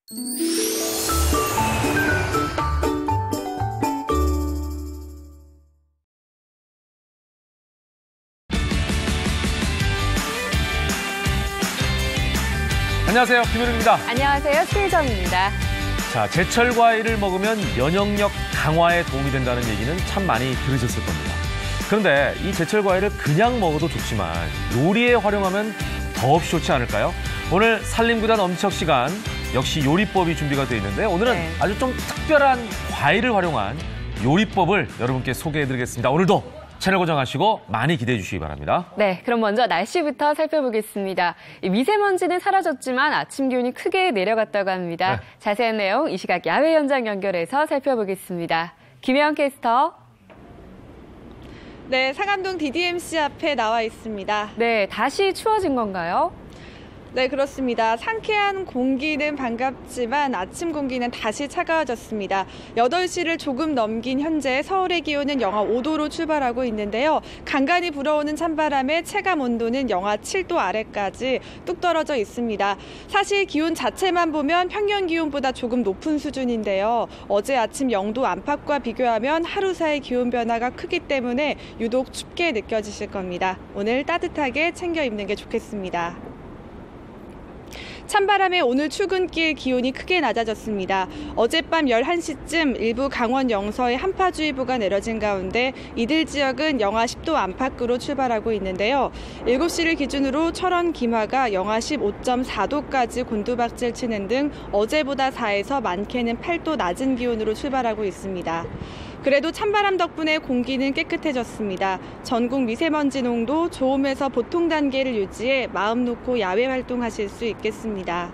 안녕하세요, 김현우입니다. 안녕하세요, 최희정입니다. 자, 제철 과일을 먹으면 면역력 강화에 도움이 된다는 얘기는 참 많이 들으셨을 겁니다. 그런데 이 제철 과일을 그냥 먹어도 좋지만 요리에 활용하면 더없이 좋지 않을까요? 오늘 산림구단 엄지척 시간, 역시 요리법이 준비가 되어 있는데 오늘은 아주 좀 특별한 과일을 활용한 요리법을 여러분께 소개해드리겠습니다. 오늘도 채널 고정하시고 많이 기대해 주시기 바랍니다. 네, 그럼 먼저 날씨부터 살펴보겠습니다. 미세먼지는 사라졌지만 아침 기온이 크게 내려갔다고 합니다. 자세한 내용 이 시각 야외 현장 연결해서 살펴보겠습니다. 김혜영 캐스터. 네, 상암동 DDMC 앞에 나와 있습니다. 네, 다시 추워진 건가요? 네, 그렇습니다. 상쾌한 공기는 반갑지만 아침 공기는 다시 차가워졌습니다. 8시를 조금 넘긴 현재 서울의 기온은 영하 5도로 출발하고 있는데요. 간간히 불어오는 찬바람에 체감 온도는 영하 7도 아래까지 뚝 떨어져 있습니다. 사실 기온 자체만 보면 평년 기온보다 조금 높은 수준인데요. 어제 아침 0도 안팎과 비교하면 하루 사이 기온 변화가 크기 때문에 유독 춥게 느껴지실 겁니다. 오늘 따뜻하게 챙겨 입는 게 좋겠습니다. 찬바람에 오늘 출근길 기온이 크게 낮아졌습니다. 어젯밤 11시쯤 일부 강원 영서에 한파주의보가 내려진 가운데 이들 지역은 영하 10도 안팎으로 출발하고 있는데요. 7시를 기준으로 철원 김하가 영하 15.4도까지 곤두박질 치는 등 어제보다 4에서 많게는 8도 낮은 기온으로 출발하고 있습니다. 그래도 찬바람 덕분에 공기는 깨끗해졌습니다. 전국 미세먼지 농도 좋음에서 보통 단계를 유지해 마음 놓고 야외 활동하실 수 있겠습니다.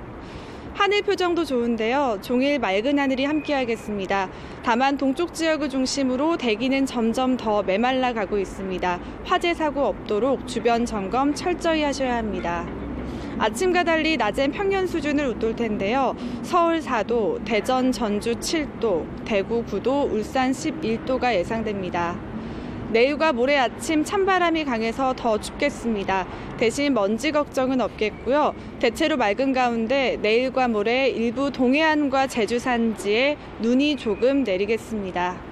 하늘 표정도 좋은데요. 종일 맑은 하늘이 함께하겠습니다. 다만 동쪽 지역을 중심으로 대기는 점점 더 메말라 가고 있습니다. 화재 사고 없도록 주변 점검 철저히 하셔야 합니다. 아침과 달리 낮엔 평년 수준을 웃돌 텐데요. 서울 4도, 대전, 전주 7도, 대구 9도, 울산 11도가 예상됩니다. 내일과 모레 아침 찬바람이 강해서 더 춥겠습니다. 대신 먼지 걱정은 없겠고요. 대체로 맑은 가운데 내일과 모레 일부 동해안과 제주 산지에 눈이 조금 내리겠습니다.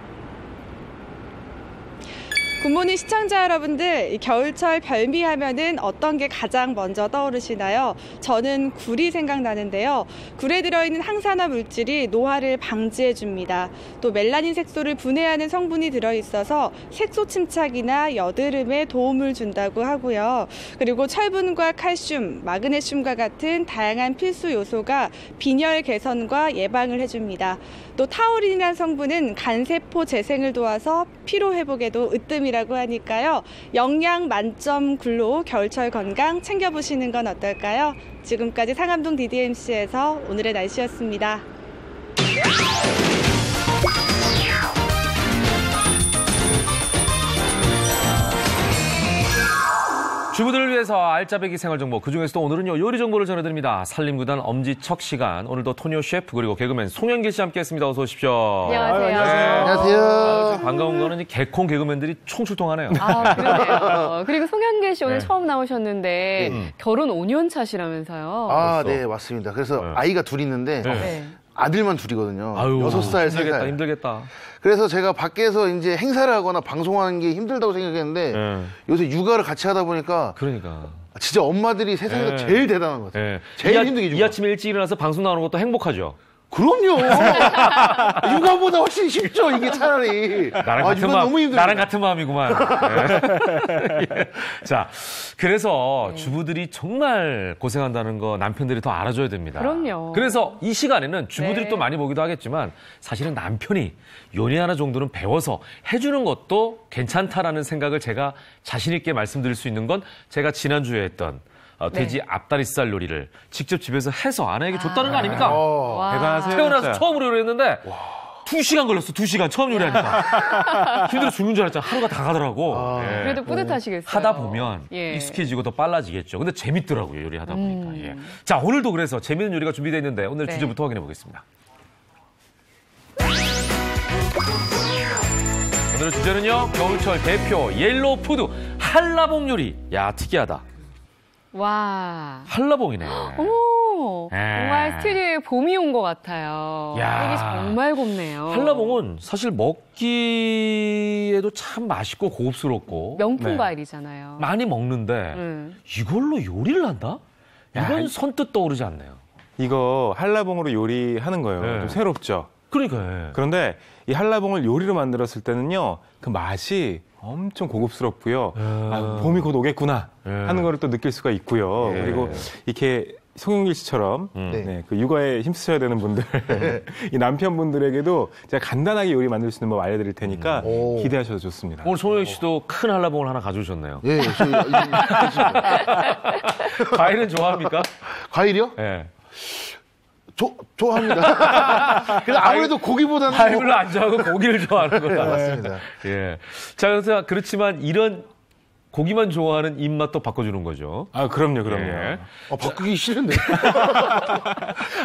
굿모닝 시청자 여러분들, 겨울철 별미하면은 어떤 게 가장 먼저 떠오르시나요? 저는 굴이 생각나는데요. 굴에 들어있는 항산화 물질이 노화를 방지해줍니다. 또 멜라닌 색소를 분해하는 성분이 들어있어서 색소 침착이나 여드름에 도움을 준다고 하고요. 그리고 철분과 칼슘, 마그네슘과 같은 다양한 필수 요소가 빈혈 개선과 예방을 해줍니다. 또 타우린이라는 성분은 간세포 재생을 도와서 피로 회복에도 으뜸이라고 하니까요. 영양 만점 굴로 겨울철 건강 챙겨보시는 건 어떨까요? 지금까지 상암동 DDMC에서 오늘의 날씨였습니다. 주부들을 위해서 알짜배기 생활정보, 그중에서도 오늘은요 요리 정보를 전해드립니다. 산림구단 엄지척 시간, 오늘도 토니오 셰프 그리고 개그맨 송영길 씨 함께했습니다. 어서 오십시오. 안녕하세요. 안녕하세요. 반가운 거는 개콘 개그맨들이 총출동하네요. 아, 그러네요. 그리고 송영길 씨 오늘 처음 나오셨는데 결혼 5년 차시라면서요. 아, 네, 맞습니다. 그래서 아이가 둘 있는데 아들만 둘이거든요. 6살, 3살. 힘들겠다. 그래서 제가 밖에서 이제 행사를 하거나 방송하는 게 힘들다고 생각했는데 요새 육아를 같이 하다 보니까 진짜 엄마들이 세상에서 제일 대단한 것 같아요. 제일 힘들게 이 아침에 일찍 일어나서 방송 나오는 것도 행복하죠? 그럼요. 육아보다 훨씬 쉽죠, 이게 차라리. 나랑 같은 마음이구만. 자, 그래서 주부들이 정말 고생한다는 거 남편들이 더 알아줘야 됩니다. 그럼요. 그래서 이 시간에는 주부들이 또 많이 보기도 하겠지만 사실은 남편이 요리 하나 정도는 배워서 해주는 것도 괜찮다라는 생각을 제가 자신 있게 말씀드릴 수 있는 건 제가 지난주에 했던 돼지 앞다리살 요리를 직접 집에서 해서 아내에게 줬다는 거 아닙니까? 대단하세요. 태어나서 진짜. 처음으로 요리했는데 2시간 걸렸어. 2시간 처음 요리하니까. 힘들어 죽는 줄 알았잖아. 하루가 다 가더라고. 그래도 뿌듯하시겠어요. 하다 보면 익숙해지고 더 빨라지겠죠. 근데 재밌더라고요. 요리하다 보니까. 자, 오늘도 그래서 재밌는 요리가 준비되어 있는데 오늘 주제부터 확인해 보겠습니다. 오늘의 주제는요. 겨울철 대표 옐로우 푸드 한라봉 요리. 야, 특이하다. 와. 한라봉이네. 오, 정말 이틀 뒤에 봄이 온 것 같아요. 야. 이게 정말 곱네요. 한라봉은 사실 먹기에도 참 맛있고 고급스럽고 명품 네. 과일이잖아요. 많이 먹는데 이걸로 요리를 한다? 이건 선뜻 떠오르지 않네요. 이거 한라봉으로 요리하는 거예요. 네. 좀 새롭죠. 그러니까. 그런데 이 한라봉을 요리로 만들었을 때는요, 그 맛이 엄청 고급스럽고요. 아, 봄이 곧 오겠구나 하는 거를 또 느낄 수가 있고요. 예. 그리고 이렇게 송영길 씨처럼 네. 네, 그 육아에 힘쓰셔야 되는 분들, 이 남편분들에게도 제가 간단하게 요리 만들 수 있는 법 알려드릴 테니까 오. 기대하셔도 좋습니다. 오늘 송영 씨도 큰 한라봉을 하나 가져오셨네요. 예, 과일은 좋아합니까? 과일이요? 예. 좋아합니다. 그래서 아무래도 고기보다는 과일을 안 좋아하고 고기를 좋아하는 거다. 맞습니다. 예. 자, 그래서 그렇지만 이런 고기만 좋아하는 입맛도 바꿔주는 거죠. 아, 그럼요. 예. 바꾸기 싫은데.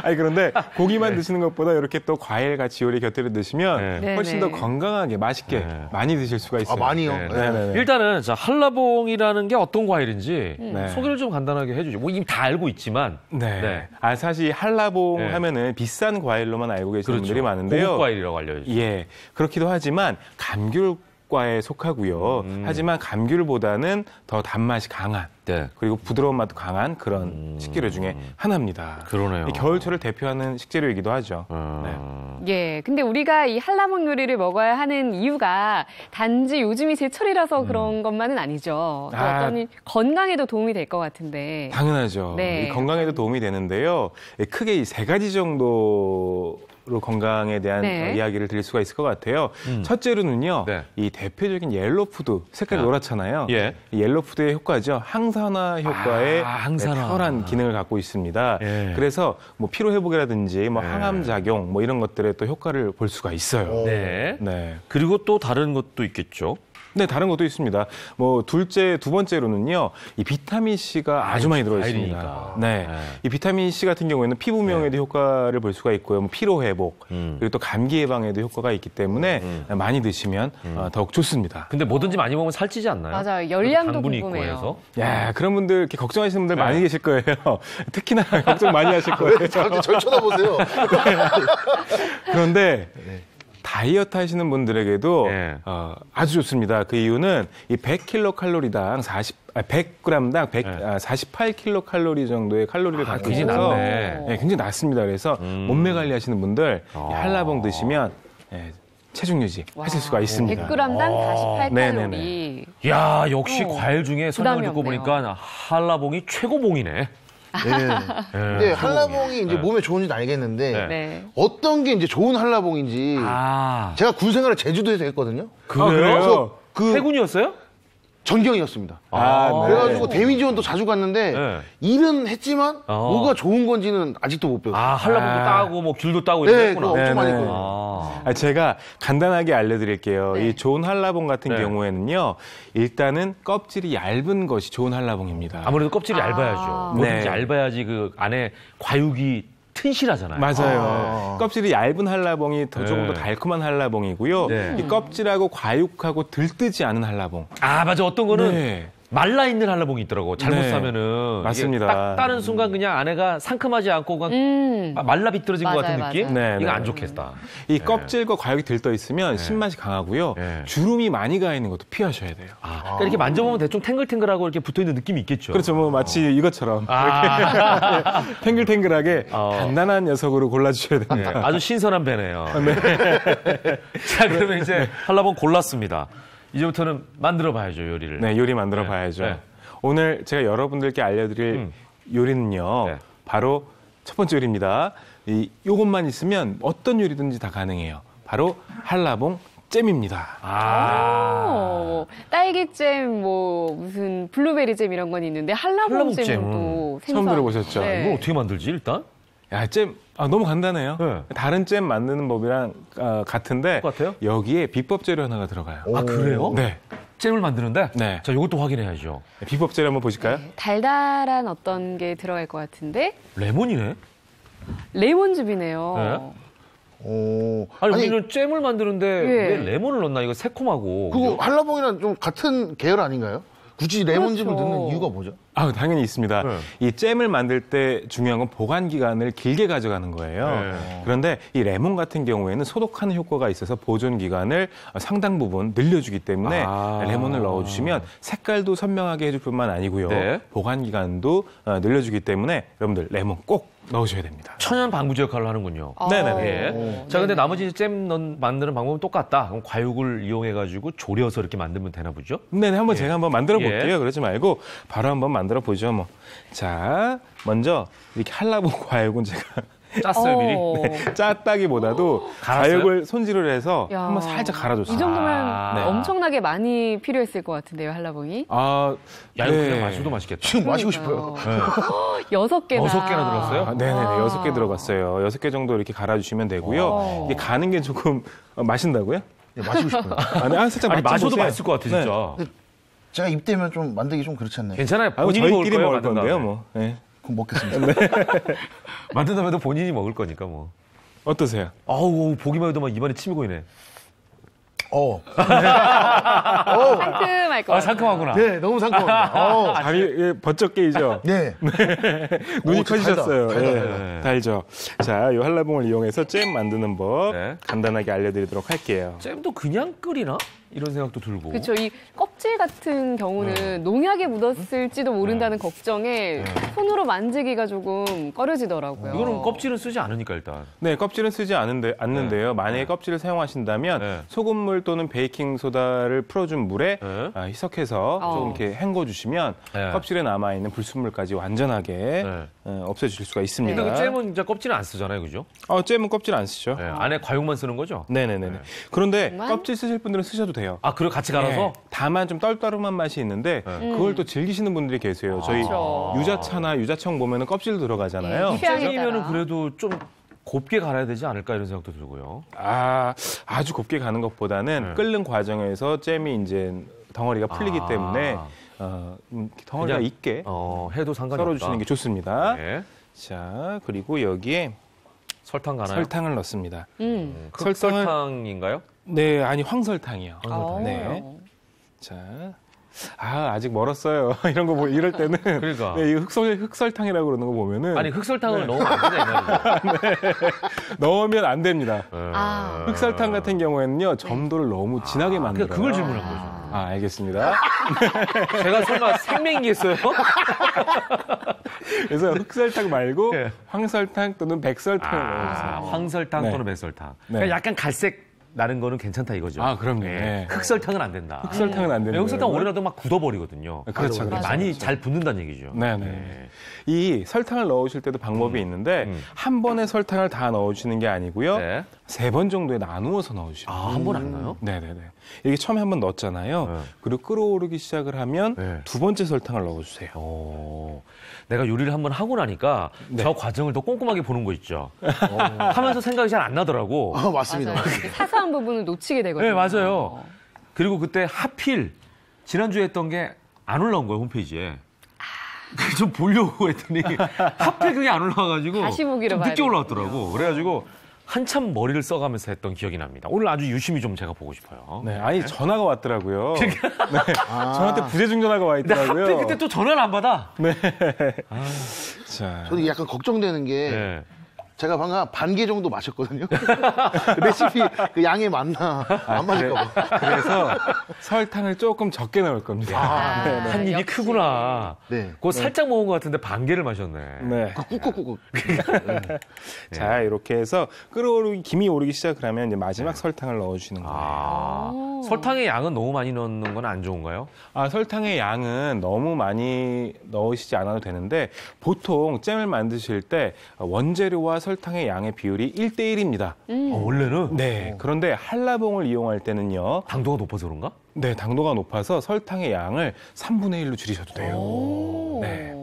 아니, 그런데 고기만 드시는 것보다 이렇게 또 과일 같이 요리 곁들여 드시면 네. 훨씬 더 네네. 건강하게 맛있게 네. 많이 드실 수가 있어요. 많이요? 네. 네네네. 일단은 자, 한라봉이라는 게 어떤 과일인지 네. 소개를 좀 간단하게 해주죠. 뭐 이미 다 알고 있지만. 네. 네. 아, 사실 한라봉 네. 하면은 비싼 과일로만 알고 계시는 분들이 많은데요. 고급 과일이라고 알려주죠. 예. 그렇기도 하지만 감귤과에 속하고요. 하지만 감귤보다는 더 단맛이 강한 네. 그리고 부드러운 맛도 강한 그런 식재료 중에 하나입니다. 그러네요. 이 겨울철을 대표하는 식재료이기도 하죠. 예, 근데 우리가 이 한라봉 요리를 먹어야 하는 이유가 단지 요즘이 제철이라서 그런 것만은 아니죠. 또 아. 어떤 건강에도 도움이 될 것 같은데. 당연하죠. 네. 이 건강에도 도움이 되는데요. 크게 이 세 가지 정도로 건강에 대한 네. 이야기를 드릴 수가 있을 것 같아요. 첫째로는요. 네. 이 대표적인 옐로푸드, 색깔이 아. 노랗잖아요. 예. 이 옐로푸드의 효과죠. 항산화 효과에 항산화. 탁월한 기능을 갖고 있습니다. 예. 그래서 뭐 피로 회복이라든지 뭐 예. 항암 작용 뭐 이런 것들에 또 효과를 볼 수가 있어요. 네. 네. 그리고 또 다른 것도 있겠죠. 네, 다른 것도 있습니다. 뭐 두 번째로는요, 이 비타민 C가 아주 많이 들어 있습니다. 과일이니까. 네, 네. 이 비타민 C 같은 경우에는 피부 미용에도 효과를 볼 수가 있고요, 뭐 피로 회복 그리고 또 감기 예방에도 효과가 있기 때문에 많이 드시면 더욱 좋습니다. 근데 뭐든지 많이 먹으면 살찌지 않나요? 맞아요. 열량도 당분이 있고 궁금해요. 해서. 야, 그런 분들 이렇게 걱정하시는 분들 네. 많이 계실 거예요. 특히나 걱정 많이 하실 거예요. 자꾸 절 쳐다보세요. 그런데 다이어트 하시는 분들에게도 네. 아주 좋습니다. 그 이유는 이 100kcal당 100g당 48kcal 정도의 칼로리를 갖고 굉장히 있어서 낮네. 네, 굉장히 낮습니다. 그래서 몸매 관리하시는 분들 이 한라봉 드시면 체중 유지 하실 수가 있습니다. 100g당 48칼로리. 네네네. 야, 역시 과일 중에 설명을 부담이 듣고 없네요. 보니까 한라봉이 최고봉이네. 근데 한라봉이 이제 몸에 좋은지는 알겠는데 네. 네. 어떤 게 이제 좋은 한라봉인지 제가 군 생활을 제주도에서 했거든요. 그래요? 그래요? 그 해군이었어요? 전경이었습니다. 네. 그래가지고 대미지원도 자주 갔는데 네. 일은 했지만 어. 뭐가 좋은 건지는 아직도 못 배웠어요. 한라봉도 따고 뭐 귤도 따고 네, 이랬구나. 그거 엄청 많이 네네. 했거든요. 제가 간단하게 알려드릴게요. 네. 이 좋은 한라봉 같은 네. 경우에는요, 일단은 껍질이 얇은 것이 좋은 한라봉입니다. 아무래도 껍질이 얇아야죠. 뭐든지 네. 얇아야지 그 안에 과육이 튼실하잖아요. 맞아요. 껍질이 얇은 한라봉이 조금 더 네. 달콤한 한라봉이고요. 네. 이 껍질하고 과육하고 들뜨지 않은 한라봉. 맞아. 어떤 거는 네. 말라 있는 한라봉이 있더라고. 잘못 네. 사면은 맞습니다. 이게 딱 따는 순간 그냥 안에가 상큼하지 않고 그냥 말라 비틀어진 것 같은 맞아요, 느낌? 맞아요. 네, 이거 네. 안 좋겠다. 이 껍질과 과육이 들떠 있으면 신맛이 강하고요. 네. 주름이 많이 가 있는 것도 피하셔야 돼요. 그러니까 이렇게 만져보면 대충 탱글탱글하고 이렇게 붙어 있는 느낌이 있겠죠. 그렇죠. 뭐 마치 이것처럼 이렇게 탱글탱글하게 단단한 녀석으로 골라주셔야 네, 됩니다. 아주 신선한 배네요. 자, 그러면 이제 한라봉 골랐습니다. 이제부터는 만들어 봐야죠, 요리를. 네, 요리 만들어 봐야죠. 네. 오늘 제가 여러분들께 알려드릴 요리는요, 네. 바로 첫 번째 요리입니다. 요것만 있으면 어떤 요리든지 다 가능해요. 바로 한라봉 잼입니다. 딸기잼, 뭐 무슨 블루베리잼 이런 건 있는데 한라봉잼은 또 처음 들어보셨죠? 네. 이거 어떻게 만들지, 일단? 야, 잼 너무 간단해요. 네. 다른 잼 만드는 법이랑 같은데 똑같아요? 여기에 비법 재료 하나가 들어가요. 그래요? 네, 잼을 만드는데? 네. 자, 이것도 확인해야죠. 비법 재료 한번 보실까요? 달달한 어떤 게 들어갈 것 같은데 레몬이네? 레몬즙이네요. 네. 아니, 우리는 잼을 만드는데 예. 왜 레몬을 넣나? 이거 새콤하고. 그거 그죠? 한라봉이랑 좀 같은 계열 아닌가요? 굳이 레몬즙을 그렇죠. 넣는 이유가 뭐죠? 아, 당연히 있습니다. 네. 이 잼을 만들 때 중요한 건 보관 기간을 길게 가져가는 거예요. 네. 그런데 이 레몬 같은 경우에는 소독하는 효과가 있어서 보존 기간을 상당 부분 늘려주기 때문에 레몬을 넣어주시면 색깔도 선명하게 해줄 뿐만 아니고요. 네. 보관 기간도 늘려주기 때문에 여러분들 레몬 꼭 넣으셔야 됩니다. 천연 방부제 역할을 하는군요. 네네. 예. 자, 근데 나머지 잼 만드는 방법은 똑같다. 그럼 과육을 이용해가지고 졸여서 이렇게 만들면 되나 보죠? 네네, 한번 제가 한번 만들어 볼게요. 예. 그러지 말고 바로 한번 만들어 보죠. 뭐. 자, 먼저 이렇게 한라봉 과육은 제가 짰어요, 미리? 네, 짰다기보다도 갈았어요? 과육을 손질을 해서 야. 한번 살짝 갈아줬어요. 이 정도면 네. 엄청나게 많이 필요했을 것 같은데요, 한라봉이. 아, 야, 이거 네. 그냥 마셔도 맛있겠다. 지금 마시고 싶어요. 6개나. 6개나 들었어요? 아, 네네네, 6개 들어갔어요. 6개 정도 이렇게 갈아주시면 되고요. 이게 가는 게 조금 마신다고요? 네, 마시고 싶어요. 아, 네, 살짝 아니, 맛 좀 마셔도 보세요. 맛있을 것 같아, 진짜. 근데 제가 입대면 좀 만들기 좀 그렇지 않나요? 괜찮아요. 아유, 본인이 저희끼리 거예요, 먹을 만든 건데요, 다음에. 뭐. 네. 그럼 먹겠습니다. 만든 다음에도 본인이 먹을 거니까 뭐. 어떠세요? 아우, 보기만 해도 막 입안에 침이 고이네. 상큼할 것 같아요. 상큼하구나. 네, 너무 상큼합니다. 다리 예, 버쩍 깨이죠? 네. 눈이 오, 커지셨어요. 달다, 예, 달다. 달죠. 자, 이 한라봉을 이용해서 잼 만드는 법 네. 간단하게 알려드리도록 할게요. 잼도 그냥 끓이나? 이런 생각도 들고. 그렇죠. 이 껍질 같은 경우는 농약이 묻었을지도 모른다는 걱정에 손으로 만지기가 조금 꺼려지더라고요. 이거는 껍질은 쓰지 않으니까 일단. 네, 껍질은 쓰지 않는데요. 만약에 껍질을 사용하신다면 네. 소금물 또는 베이킹 소다를 풀어준 물에 네. 희석해서 좀 이렇게 헹궈주시면 네. 껍질에 남아 있는 불순물까지 완전하게 네. 없애주실 수가 있습니다. 근데 그 잼은 진짜 껍질은 안 쓰잖아요, 그죠? 잼은 껍질 안 쓰죠. 네. 안에 과육만 쓰는 거죠? 네네네. 네. 그런데 정말? 껍질 쓰실 분들은 쓰셔도 돼요. 아, 그리고 같이 갈아서? 네, 다만 좀 떨떠름한 맛이 있는데 그걸 또 즐기시는 분들이 계세요. 저희 그렇죠. 유자차나 유자청 보면은 껍질 들어가잖아요. 예, 취향에 잼이면은 따라. 그래도 좀 곱게 갈아야 되지 않을까 이런 생각도 들고요. 아주 곱게 가는 것보다는 네. 끓는 과정에서 잼이 이제 덩어리가 풀리기 때문에 덩어리가 그냥, 있게 해도 상관이 없다. 썰어주시는 게 좋습니다. 네. 자, 그리고 여기에 설탕 가나요? 설탕을 넣습니다. 흑설탕인가요? 네, 아니 황설탕이요. 어. 네. 자, 아직 멀었어요. 이런 거 이럴 때는 그러니까. 네, 이 흑설탕이라고 그러는 거 보면은 아니, 흑설탕을 넣으면 안 되냐, 이 말이죠. 넣으면 안 됩니다. 아. 흑설탕 같은 경우에는요, 점도를 너무 진하게 만들어요. 그걸 질문한 거죠. 알겠습니다. 제가 설마 생맹기했어요? 그래서 흑설탕 말고 네. 황설탕 또는 백설탕을 넣어주세요. 황설탕 네. 또는 백설탕. 네. 그러니까 약간 갈색 나는 거는 괜찮다 이거죠. 그럼요. 네. 네. 흑설탕은 안 된다. 흑설탕은 안 됩니다. 흑설탕 오래 놔도 막 굳어버리거든요. 그렇죠. 그렇죠. 많이 그렇죠. 잘 붙는다는 얘기죠. 네네. 이 설탕을 넣으실 때도 방법이 있는데 한 번에 설탕을 다 넣어주시는 게 아니고요. 네. 3번 정도에 나누어서 넣어주시면 돼요. 한 번 안 넣어요? 네네네. 이게 처음에 한 번 넣었잖아요. 네. 그리고 끓어오르기 시작을 하면 네. 두 번째 설탕을 넣어주세요. 내가 요리를 한번 하고 나니까 네. 저 과정을 더 꼼꼼하게 보는 거 있죠. 하면서 생각이 잘 안 나더라고. 맞습니다. 맞아요. 사소한 부분을 놓치게 되거든요. 네, 맞아요. 그리고 그때 하필 지난주에 했던 게 안 올라온 거예요, 홈페이지에. 좀 보려고 했더니 하필 그게 안 올라와가지고 다시 보기로 좀 봐야 늦게 올라왔더라고. 그래가지고 한참 머리를 써가면서 했던 기억이 납니다. 오늘 아주 유심히 좀 제가 보고 싶어요. 네, 아니 전화가 왔더라고요. 네, 저한테 부재중 전화가 와 근데 있더라고요. 하필 그때 또 전화를 안 받아. 자, 저도 약간 걱정되는 게 네. 제가 방금 반 개 정도 마셨거든요. 레시피 그 양에 맞나 안 맞을까 봐. 그래서 설탕을 조금 적게 넣을 겁니다. 네, 한 입이 역시. 크구나. 네. 그거 살짝 먹은 것 같은데 반 개를 마셨네. 네. 꾹꾹꾹꾹. 자, 이렇게 해서 김이 오르기 시작을 하면 이제 마지막 설탕을 넣어주시는 거예요. 설탕의 양은 너무 많이 넣는 건 안 좋은가요? 설탕의 양은 너무 많이 넣으시지 않아도 되는데 보통 잼을 만드실 때 원재료와 설탕의 양의 비율이 1대1입니다. 원래는? 네. 그런데 한라봉을 이용할 때는요. 당도가 높아서 그런가? 네, 당도가 높아서 설탕의 양을 3분의 1로 줄이셔도 돼요. 오. 네.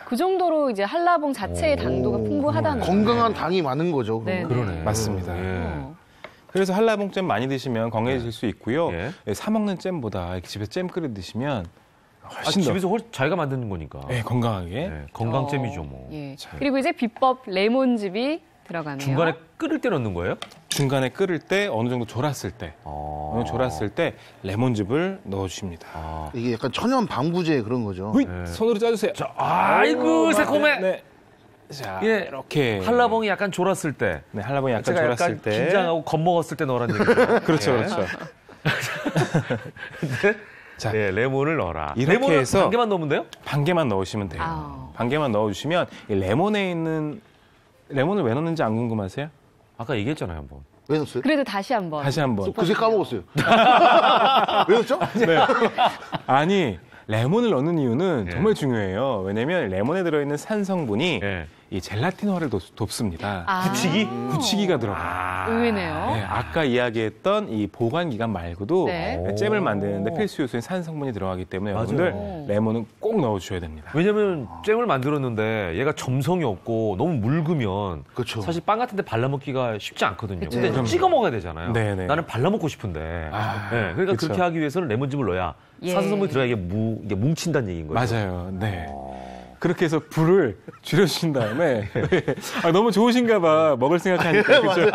그 정도로 이제 한라봉 자체의 당도가 풍부하다는 거예요. 건강한 당이 많은 거죠. 네. 그러네. 맞습니다. 예. 그래서 한라봉잼 많이 드시면 건강해질 수 있고요. 예. 사 먹는 잼보다 이렇게 집에서 잼 끓여 드시면 훨씬 더 집에서 자기가 만드는 거니까. 네, 건강하게. 네, 건강잼이죠, 뭐. 예. 그리고 이제 비법 레몬즙이 들어가네요. 중간에 끓일 때 넣는 거예요? 중간에 끓을 때 어느 정도 졸았을 때, 레몬즙을 넣어주십니다. 이게 약간 천연 방부제 그런 거죠. 네. 손으로 짜주세요. 자, 아이고 새콤해. 네. 자, 예, 이렇게 한라봉이 약간 졸았을 때, 네, 한라봉이 약간 제가 졸았을 약간 때, 긴장하고 겁먹었을 때 넣으라는 얘기죠. 그렇죠, 예. 그렇죠. 자, 네, 레몬을 넣어라. 이렇게 레몬을 해서 반 개만 넣으면 돼요? 반 개만 넣으시면 돼요. 아. 반 개만 넣어주시면 이 레몬에 있는 레몬을 왜 넣는지 안 궁금하세요? 아까 얘기했잖아요 한번. 왜 넣었어요? 그래도 다시 한번. 다시 한번. 그새 까먹었어요. 왜 넣었죠? 네. 아니 레몬을 넣는 이유는 예. 정말 중요해요. 왜냐하면 레몬에 들어있는 산 성분이 예. 이 젤라틴화를 돕습니다. 아. 굳히기가 들어가요. 의외네요. 네, 아까 이야기했던 이 보관 기간 말고도 네. 잼을 만드는데 필수 요소인 산 성분이 들어가기 때문에 맞아요. 여러분들 레몬은 꼭 넣어주셔야 됩니다. 왜냐면 잼을 만들었는데 얘가 점성이 없고 너무 묽으면 그렇죠. 사실 빵 같은 데 발라먹기가 쉽지 않거든요. 그쵸. 근데 그럼요. 찍어 먹어야 되잖아요. 네네. 나는 발라먹고 싶은데. 아, 네, 그러니까 그쵸. 그렇게 하기 위해서는 레몬즙을 넣어야 예. 산성분이 들어야 이게 뭉친다는 얘기인 거죠. 맞아요. 네. 그렇게 해서 불을 줄여주신 다음에 너무 좋으신가 봐. 먹을 생각하니까. 그죠?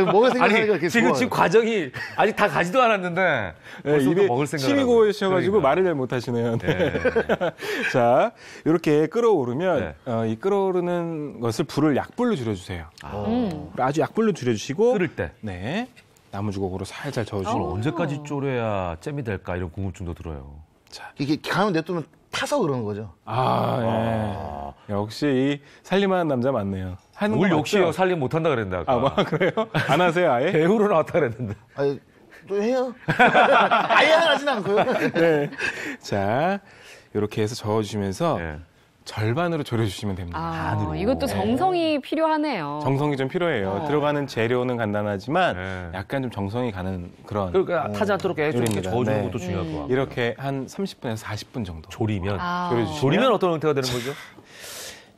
먹을 생각하니까 아니 이렇게 지금 좋아요. 과정이 아직 다 가지도 않았는데 네, 벌써부터 입에 먹을 생각을 침이 하고. 고이셔가지고 그러니까. 말을 잘 못하시네요. 네. 네. 자, 이렇게 끓어오르면 네. 이 끓어오르는 것을 불을 약불로 줄여주세요. 아주 약불로 줄여주시고 끓을 때. 네, 나무주걱으로 살살 이걸 저어주시고 언제까지 졸여야 잼이 될까 이런 궁금증도 들어요. 이게 가면 냅두면 타서 그러는 거죠. 역시 이 살림하는 남자 맞네요. 하는 뭘 거 역시요 맞죠? 살림 못한다 그랬는데 아까. 뭐 그래요? 안 하세요 아예? 배우로 나왔다 그랬는데. 아니, 또 해요. 아예 안 하진 않고요. 네. 자, 이렇게 해서 저어주시면서 네. 절반으로 졸여주시면 됩니다. 아, 이것도 정성이 필요하네요. 정성이 좀 필요해요. 들어가는 재료는 간단하지만 네. 약간 좀 정성이 가는 그런 그러니까 타지 않도록 계속 이렇게 요리입니다. 저어주는 네. 것도 중요할 것 같고. 이렇게 한 30분에서 40분 정도 조리면. 졸여주시면 조리면 어떤 형태가 되는 거죠?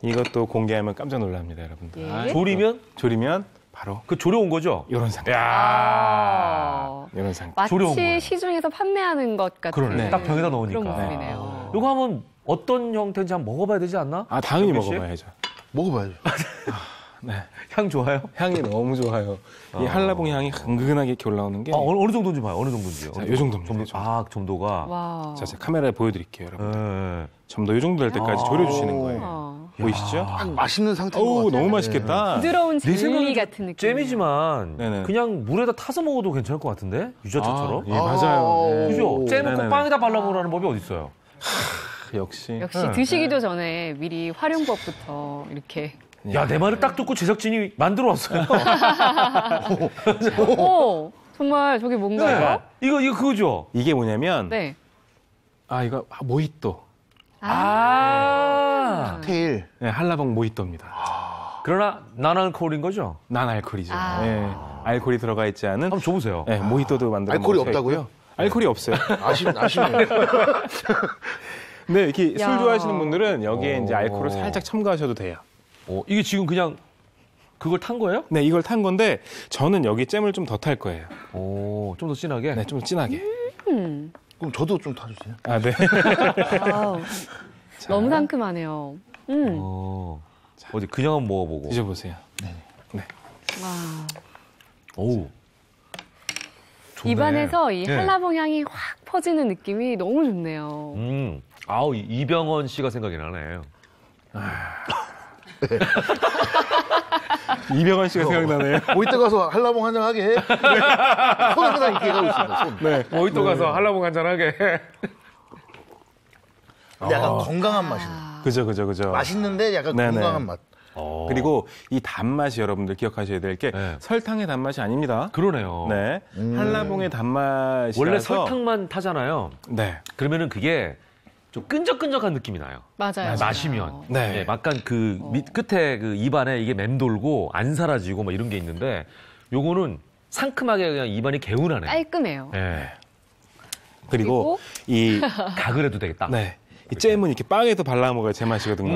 이것도 공개하면 깜짝 놀랍니다, 여러분들. 예. 조리면? 조리면 바로 그 조려온 거죠? 이런 상태. 아. 이런 상태. 조려온 거예요. 마치 시중에서 판매하는 것 같은 그러네. 네. 딱 병에다 넣으니까. 그런 모습이네요. 이거 하면 어떤 형태인지 한번 먹어봐야 되지 않나? 아, 당연히 정규 씨? 먹어봐야죠. 먹어봐야죠. 네. 향 좋아요? 향이 너무 좋아요. 이 한라봉 향이 은근하게 이렇게 올라오는 게. 어느 정도인지 봐요. 어느 정도인지요? 자, 요 정도입니다. 요 정도. 아, 정도가. 와. 자, 제가 카메라에 보여드릴게요, 여러분. 예. 좀 더 이 정도 될 때까지 졸여주시는 거예요. 보이시죠? 딱 맛있는 상태인 것 어우, 같아요. 너무 맛있겠다. 부드러운 내 젤리 생각에는 같은 느낌. 잼이지만 네네. 그냥 물에다 타서 먹어도 괜찮을 것 같은데? 유자차처럼? 예, 맞아요. 네. 그죠? 잼은 꼭 네네네. 빵에다 발라먹으라는 법이 어딨어요? 역시. 역시 드시기도 전에 미리 활용법부터 이렇게. 야, 내 말을 딱 듣고 제작진이 만들어 왔어요. 오, 정말 저게 뭔가요? 이거 그거죠? 이게 뭐냐면, 네. 이거 모히또. 테일. 네, 한라봉 모히또입니다. 그러나 난알코올인 거죠? 난 알코올이죠. 아. 네, 알코올이 들어가 있지 않은 한번 줘보세요. 네, 모히또도 만들어 알코올이 먹을 수 없다고요? 있고요. 알코올이 없어요. 아쉽네요. 네, 이렇게 야. 술 좋아하시는 분들은 여기에 이제 알코올을 살짝 첨가하셔도 돼요. 이게 지금 그냥 그걸 탄 거예요? 네, 이걸 탄 건데 저는 여기 잼을 좀 더 탈 거예요. 좀 더 진하게? 네, 좀 진하게. 그럼 저도 좀 타주세요. 아, 네. 아우, 너무 상큼하네요. 어디 그냥 한번 먹어보고. 드셔보세요. 와. 오우. 좋네. 입안에서 이 네. 한라봉 향이 확 퍼지는 느낌이 너무 좋네요. 아우, 이병헌 씨가 생각이 나네요. 이병헌 씨가 생각나네요. 모히또 가서 한라봉 한잔 하게 해. 손 항상 이렇게 가고 있습니다. 손. 네. 모히또 가서 한라봉 한잔하게. 근데 약간 건강한 맛이네. 그죠. 맛있는데 약간 네네. 건강한 맛. 그리고 이 단맛이 여러분들 기억하셔야 될 게 네. 설탕의 단맛이 아닙니다. 그러네요. 네. 한라봉의 단맛이 원래 설탕만 타잖아요. 네. 그러면은 그게 좀 끈적끈적한 느낌이 나요. 맞아요. 마시면. 네. 약간 그 끝에 그 입안에 이게 맴돌고 안 사라지고 막 이런 게 있는데 요거는 상큼하게 그냥 입안이 개운하네. 깔끔해요. 네. 그리고 이 가글 해도 되겠다. 네. 이 잼은 이렇게 빵에도 발라 먹어야 제맛이거든요.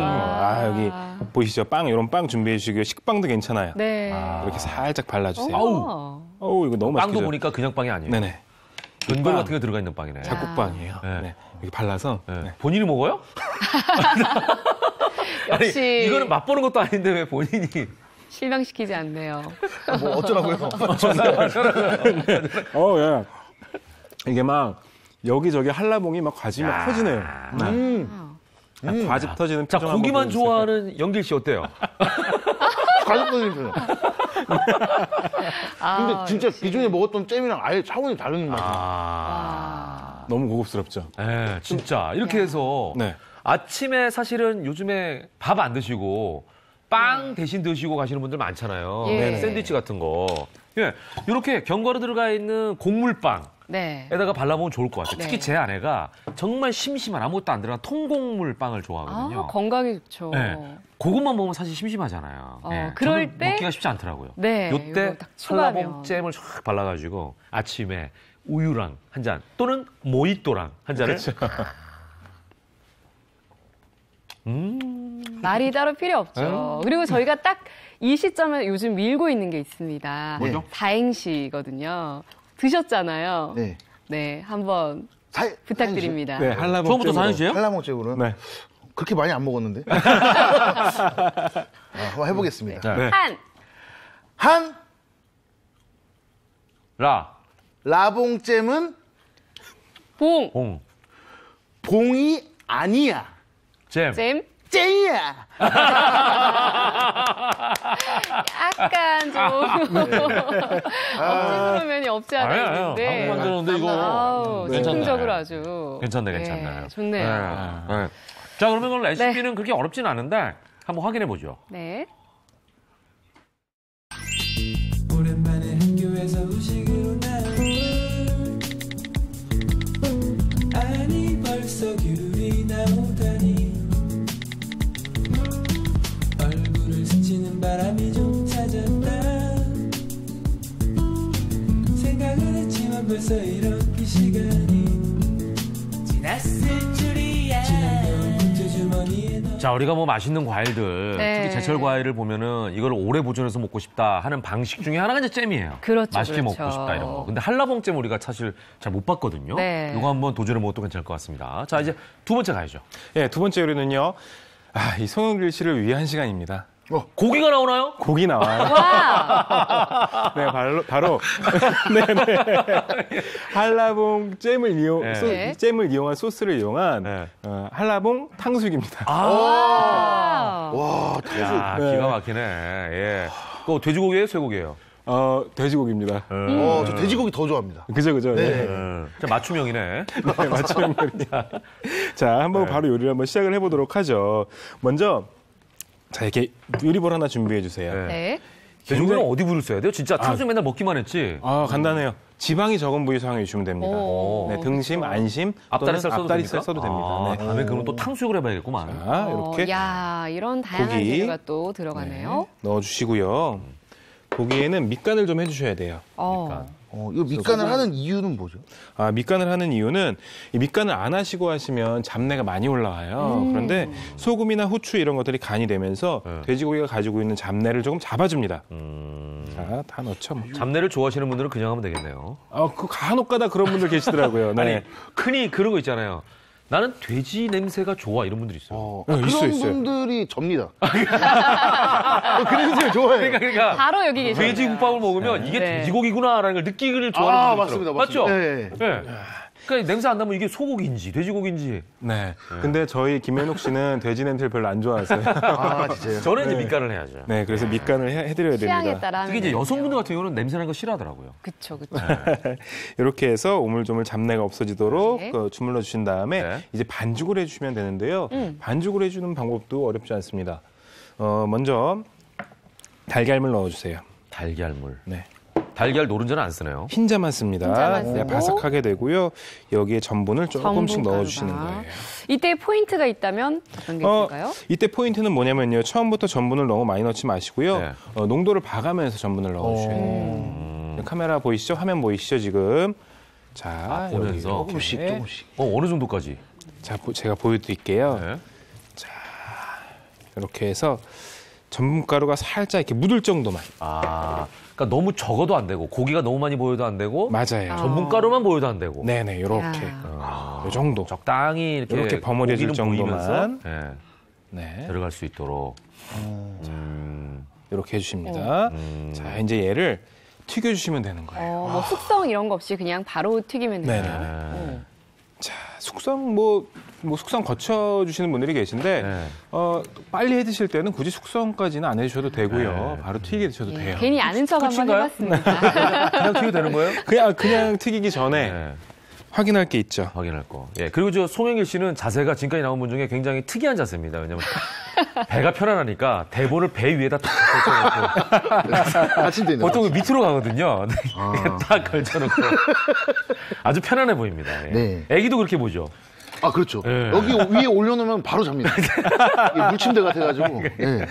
여기 보이시죠? 이런 빵 준비해 주시고요. 식빵도 괜찮아요. 네. 이렇게 살짝 발라주세요. 아우. 이거 너무 빵도 맛있죠? 보니까 그냥 빵이 아니에요. 네네. 견과류 같은 게 들어가 있는 빵이네. 작곡빵이에요. 네. 네. 이렇게 발라서. 네. 네. 본인이 먹어요? 역시 아니, 이거는 맛보는 것도 아닌데 왜 본인이 실망시키지 않네요. 뭐 어쩌라고요? 예. 이게 막 여기저기 한라봉이 막 과즙이 막 터지네요. 과즙 터지는 자, 표정 한번 고기만 보여주세요. 좋아하는 영길 씨 어때요? 과즙 터지는 표정. 근데 진짜 기존에 먹었던 잼이랑 아예 차원이 다른 맛이에요. 너무 고급스럽죠. 네, 진짜 이렇게 해서 네. 아침에 사실은 요즘에 밥 안 드시고 빵 대신 드시고 가시는 분들 많잖아요. 예. 샌드위치 같은 거. 예, 이렇게 견과류 들어가 있는 곡물빵에다가 네. 발라보면 좋을 것 같아요. 네. 특히 제 아내가 정말 심심한 아무것도 안 들어간 통곡물 빵을 좋아하거든요. 건강에 좋죠. 네. 그것만 먹으면 사실 심심하잖아요. 그럴 저는 때 먹기가 쉽지 않더라고요. 네, 요때 이거 딱 추가하면. 한라봉 잼을 쫙 발라가지고 아침에 우유랑 한 잔 또는 모히또랑 한 잔을 말이 따로 필요 없죠. 그리고 저희가 딱 이 시점에 요즘 밀고 있는 게 있습니다. 뭐죠? 사행시거든요. 드셨잖아요. 네. 네, 한번 부탁드립니다. 네, 한라봉 처음부터 잼으로. 사연시에요? 한라봉잼으로. 네. 그렇게 많이 안 먹었는데. 한번 해보겠습니다. 네. 한, 라봉잼은 봉, 봉이 아니야. 잼. 잼, 잼이야. 약간 좀 억지 면이 없지 않아 있는데 한번 만들었는데 이거 아우, 괜찮네. 즉흥적으로 아주 괜찮네. 네, 좋네요. 네. 자, 그러면 레시피는 그렇게 어렵지는 않은데 한번 확인해 보죠. 네. 오랜만에 학교에서 후식으로 나온 아니 벌써 귤이 나오다니 얼굴을 스치는 바람이 좀 찾았다 생각을 했지만 벌써 이렇게 시간이 지났을 줄이야 지난 겨울 국제 주머니에 넣어 자, 우리가 뭐 맛있는 과일들, 네. 특히 제철 과일을 보면은 이걸 오래 보존해서 먹고 싶다 하는 방식 중에 하나가 이제 잼이에요. 그렇죠, 맛있게 그렇죠. 먹고 싶다 이런 거. 근데 한라봉 잼 우리가 사실 잘 못 봤거든요. 네. 이거 한번 도전해 먹어도 괜찮을 것 같습니다. 자, 이제 두 번째 가야죠. 예, 두 번째 요리는요. 이 송영길 씨를 위한 시간입니다. 고기가 나오나요? 고기 나와요. 와, 네, 바로 네네. 한라봉 잼을 네. 잼을 이용한 소스를 이용한 네. 한라봉 탕수육입니다. 와, 야, 네. 기가 막히네. 예. 그거 돼지고기예요, 쇠고기예요? 돼지고기입니다. 저 돼지고기 더 좋아합니다. 그죠. 네. 자, 맞춤형이네. 네, 맞춤 요리입니다. 자, 한번 바로 요리를 한번 시작을 해보도록 하죠. 먼저 자, 이렇게 요리볼 하나 준비해 주세요. 네. 네. 돼지고기는 어디 부를 써야 돼요? 진짜 탕수육 맨날 먹기만 했지. 간단해요. 지방이 적은 부위 사용해 주시면 됩니다. 오. 네, 등심, 안심, 앞다리살 써도 앞다리살 됩니까? 써도 됩니다. 네. 다음에 그럼 또 탕수육을 해봐야겠구만. 자, 이렇게 야, 이런 다양한 고기. 재료가 또 들어가네요. 넣어주시고요. 고기에는 밑간을 좀 해주셔야 돼요. 이거 밑간을 하는 이유는 뭐죠? 밑간을 하는 이유는 이 밑간을 안 하시고 하시면 잡내가 많이 올라와요. 그런데 소금이나 후추 이런 것들이 간이 되면서 돼지고기가 가지고 있는 잡내를 조금 잡아줍니다. 자, 다 넣죠. 뭐. 잡내를 좋아하시는 분들은 그냥 하면 되겠네요. 그 간혹가다 그런 분들 계시더라고요. 네. 아니, 흔히 그런 거 있잖아요. 나는 돼지 냄새가 좋아 이런 분들이 있어요. 네, 그런 있어요. 분들이 접니다. 그 냄새 좋아해요. 그러니까 바로 여기 계시네요. 돼지 국밥을 먹으면 이게 네. 돼지고기구나라는 걸 느끼기를 좋아하는 분들이 있어요. 맞습니다. 맞죠? 네. 네. 그러니까 냄새 안 나면 이게 소고기인지 돼지고기인지. 네. 근데 저희 김현욱 씨는 돼지 냄새를 별로 안 좋아하세요. 진짜요? 저는 이제 밑간을 해야죠. 네, 그래서 밑간을 해드려야 취향에 됩니다. 따라 특히 이제 여성분들 같은 경우는 냄새나는 거 싫어하더라고요. 그쵸. 이렇게 해서 오물조물 잡내가 없어지도록 네. 주물러 주신 다음에 네. 이제 반죽을 해주시면 되는데요. 반죽을 해주는 방법도 어렵지 않습니다. 먼저 달걀물 넣어주세요. 달걀물. 네. 달걀 노른자는 안 쓰네요. 흰자만 씁니다. 흰자만 네, 쓰고. 바삭하게 되고요. 여기에 전분을 조금씩 전분 넣어주시는 가루가. 거예요. 이때 포인트가 있다면 어떤 게 있을까요? 이때 포인트는 뭐냐면요. 처음부터 전분을 너무 많이 넣지 마시고요. 네. 농도를 봐가면서 전분을 넣어주셔야 돼요. 카메라 보이시죠? 화면 보이시죠 지금? 자, 보면서. 여기 이렇게. 조금씩. 어느 정도까지? 자, 제가 보여드릴게요. 네. 이렇게 해서 전분가루가 살짝 이렇게 묻을 정도만. 그러니까 너무 적어도 안 되고 고기가 너무 많이 보여도 안 되고 맞아요. 전분가루만 보여도 안 되고. 네네, 요렇게. 요 정도. 적당히 이렇게 버무려질 고기는 보이면서, 정도만. 네, 네. 들어갈 수 있도록. 이렇게 해주십니다. 자, 이제 얘를 튀겨주시면 되는 거예요. 뭐 숙성 이런 거 없이 그냥 바로 튀기면 네네. 되나요? 자, 숙성 뭐 숙성 거쳐주시는 분들이 계신데 빨리 해 드실 때는 굳이 숙성까지는 안 해주셔도 되고요. 바로 튀기게 드셔도 돼요. 괜히 아는 척 한번 끝인가요? 해봤습니다. 그냥 튀겨도 되는 거예요? 그냥 튀기기 전에 확인할 게 있죠. 확인할 거. 예. 그리고 저 송영길 씨는 자세가 지금까지 나온 분 중에 굉장히 특이한 자세입니다. 왜냐면 배가 편안하니까 대본을 배 위에다 딱 걸쳐놓고 보통 밑으로 가거든요. 딱 걸쳐놓고 아주 편안해 보입니다. 예. 네. 애기도 그렇게 보죠. 아, 그렇죠. 네. 여기 위에 올려놓으면 바로 잡니다. 이게 물침대 같아가지고. 네.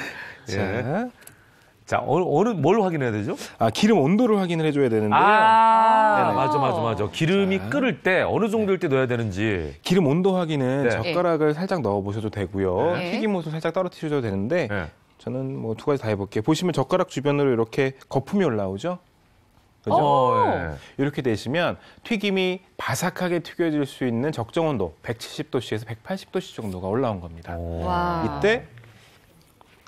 자, 뭘 확인해야 되죠? 기름 온도를 확인을 해줘야 되는데요. 네네. 맞아. 기름이 끓을 때 어느 정도일 때 넣어야 되는지. 기름 온도 확인은 네. 젓가락을 살짝 넣어보셔도 되고요. 네. 튀김옷을 살짝 떨어뜨려도 되는데 네. 저는 뭐 두 가지 다 해볼게요. 보시면 젓가락 주변으로 이렇게 거품이 올라오죠? 그죠? 예. 이렇게 되시면 튀김이 바삭하게 튀겨질 수 있는 적정 온도 170도씨에서 180도씨 정도가 올라온 겁니다. 와. 이때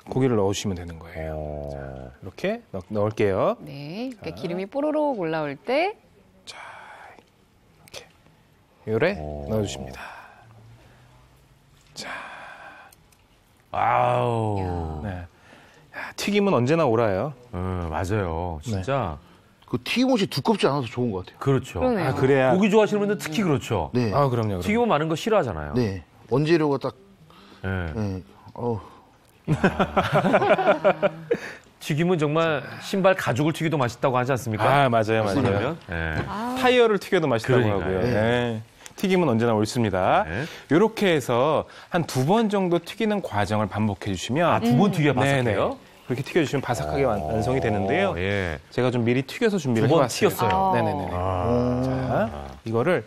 고기를 넣으시면 되는 거예요. 자, 이렇게 넣을게요. 네, 이렇게 기름이 뽀로록 올라올 때 요래 넣어주십니다. 자, 아우. 네. 튀김은 언제나 오라요. 맞아요. 진짜. 그 튀김옷이 두껍지 않아서 좋은 것 같아요. 그렇죠. 그러네요. 그래야. 고기 좋아하시는 분들 특히 그렇죠. 네. 그럼요. 튀김은 많은 거 싫어하잖아요. 네. 원재료가 딱, 예. 네. 튀김은 정말 신발 가죽을 튀기도 맛있다고 하지 않습니까? 맞아요. 그러면 타이어를 튀겨도 맛있다고 그러니까요. 하고요. 네. 튀김은 언제나 옳습니다. 네. 이렇게 해서 한 2번 정도 튀기는 과정을 반복해 주시면 2번 튀겨야 바삭해요? 네네. 그렇게 튀겨주시면 바삭하게 완성이 되는데요. 예. 제가 좀 미리 튀겨서 준비를 2번 해봤어요. 튀겼어요. 네네네. 자, 이거를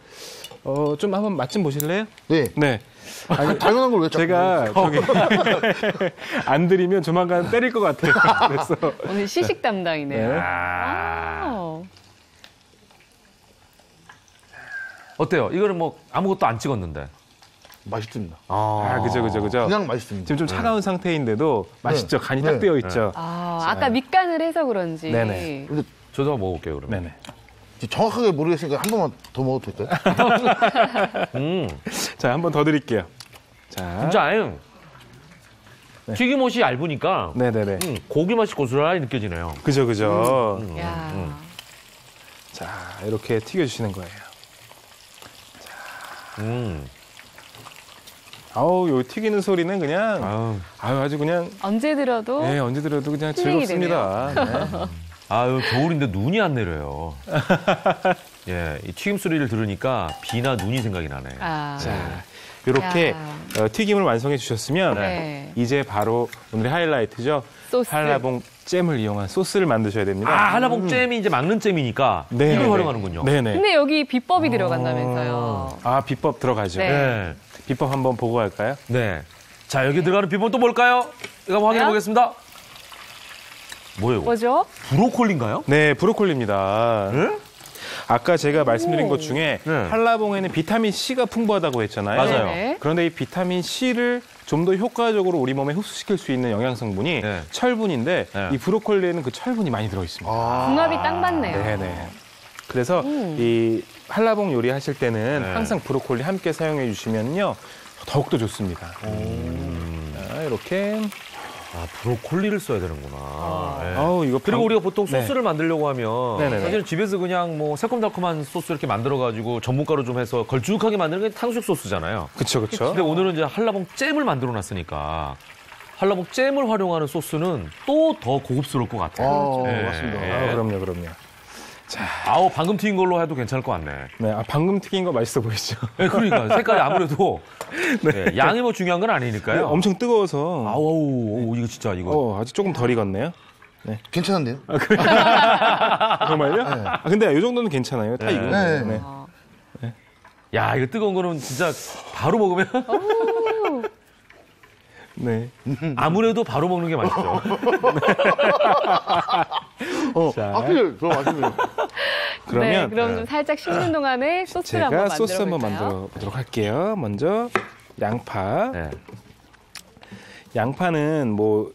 좀 한번 맛 좀 보실래요? 네. 네. 당연한 걸 왜 자꾸. 제가 저기 안 드리면 조만간 때릴 것 같아요. 그래서 오늘 시식 담당이네요. 네. 어때요? 이거는 뭐 아무것도 안 찍었는데. 맛있습니다. 그죠. 그냥 맛있습니다. 지금 좀 차가운 상태인데도 맛있죠. 간이 딱 네. 되어 있죠. 아까 밑간을 해서 그런지. 네네. 근데 저도 한번 먹어볼게요, 그러면. 네네. 정확하게 모르겠으니까 한 번만 더 먹어도 될까요? 자, 한 번 더 드릴게요. 자, 진짜 튀김옷이 얇으니까 네네네. 고기 맛이 고스란히 느껴지네요. 그죠. 야. 자, 이렇게 튀겨주시는 거예요. 요 튀기는 소리는 그냥 아주 그냥 언제 들어도 네, 언제 들어도 그냥 힐링이 즐겁습니다. 네. 겨울인데 눈이 안 내려요. 예, 이 튀김 소리를 들으니까 비나 눈이 생각이 나네. 자, 이렇게 튀김을 완성해 주셨으면 네. 이제 바로 오늘의 하이라이트죠. 소스. 한라봉 잼을 이용한 소스를 만드셔야 됩니다. 한라봉 잼이 이제 막는 잼이니까 네, 이걸 네. 활용하는군요. 네네. 근데 여기 비법이 들어간다면서요. 비법 들어가죠. 네. 네. 비법 한번 보고 갈까요? 네. 자, 여기 들어가는 비법은 또 뭘까요? 이거 한번 확인해 보겠습니다. 뭐예요? 뭐죠? 브로콜리인가요? 네, 브로콜리입니다. 네? 아까 제가 말씀드린 것 중에 네. 한라봉에는 비타민 C가 풍부하다고 했잖아요. 맞아요. 네. 그런데 이 비타민 C를 좀 더 효과적으로 우리 몸에 흡수시킬 수 있는 영양 성분이 네. 철분인데 네. 이 브로콜리에는 그 철분이 많이 들어 있습니다. 궁합이 딱 맞네요. 네네. 그래서 이 한라봉 요리하실 때는 네. 항상 브로콜리 함께 사용해 주시면요 더욱더 좋습니다. 자, 이렇게. 브로콜리를 써야 되는구나. 네. 이거 그리고 우리가 보통 네. 소스를 만들려고 하면 네네네. 사실 집에서 그냥 뭐 새콤달콤한 소스 이렇게 만들어가지고 전분가루 좀 해서 걸쭉하게 만드는 게 탕수육 소스잖아요. 그쵸. 근데 오늘은 이제 한라봉 잼을 만들어 놨으니까 한라봉 잼을 활용하는 소스는 또 더 고급스러울 것 같아요. 네. 맞습니다. 그럼요. 방금 튀긴 걸로 해도 괜찮을 것 같네. 네, 방금 튀긴 거 맛있어 보이시죠? 네, 그러니까 색깔이 아무래도 네, 양이 뭐 중요한 건 아니니까요. 네, 엄청 뜨거워서 이거 진짜 이거. 아직 조금 덜 익었네요. 괜찮은데요? 정말요? 네. 근데 이 정도는 괜찮아요. 다 익었네요. 네. 야, 이거 뜨거운 거는 진짜 바로 먹으면 네. 아무래도 바로 먹는 게 맛있죠. 자. 하필 더 맛있네요. 그러면 그럼 좀 살짝 식는 동안에 소스를 한번 제가 만들어 소스 한번 볼까요? 만들어 보도록 할게요. 먼저 양파. 네. 양파는 뭐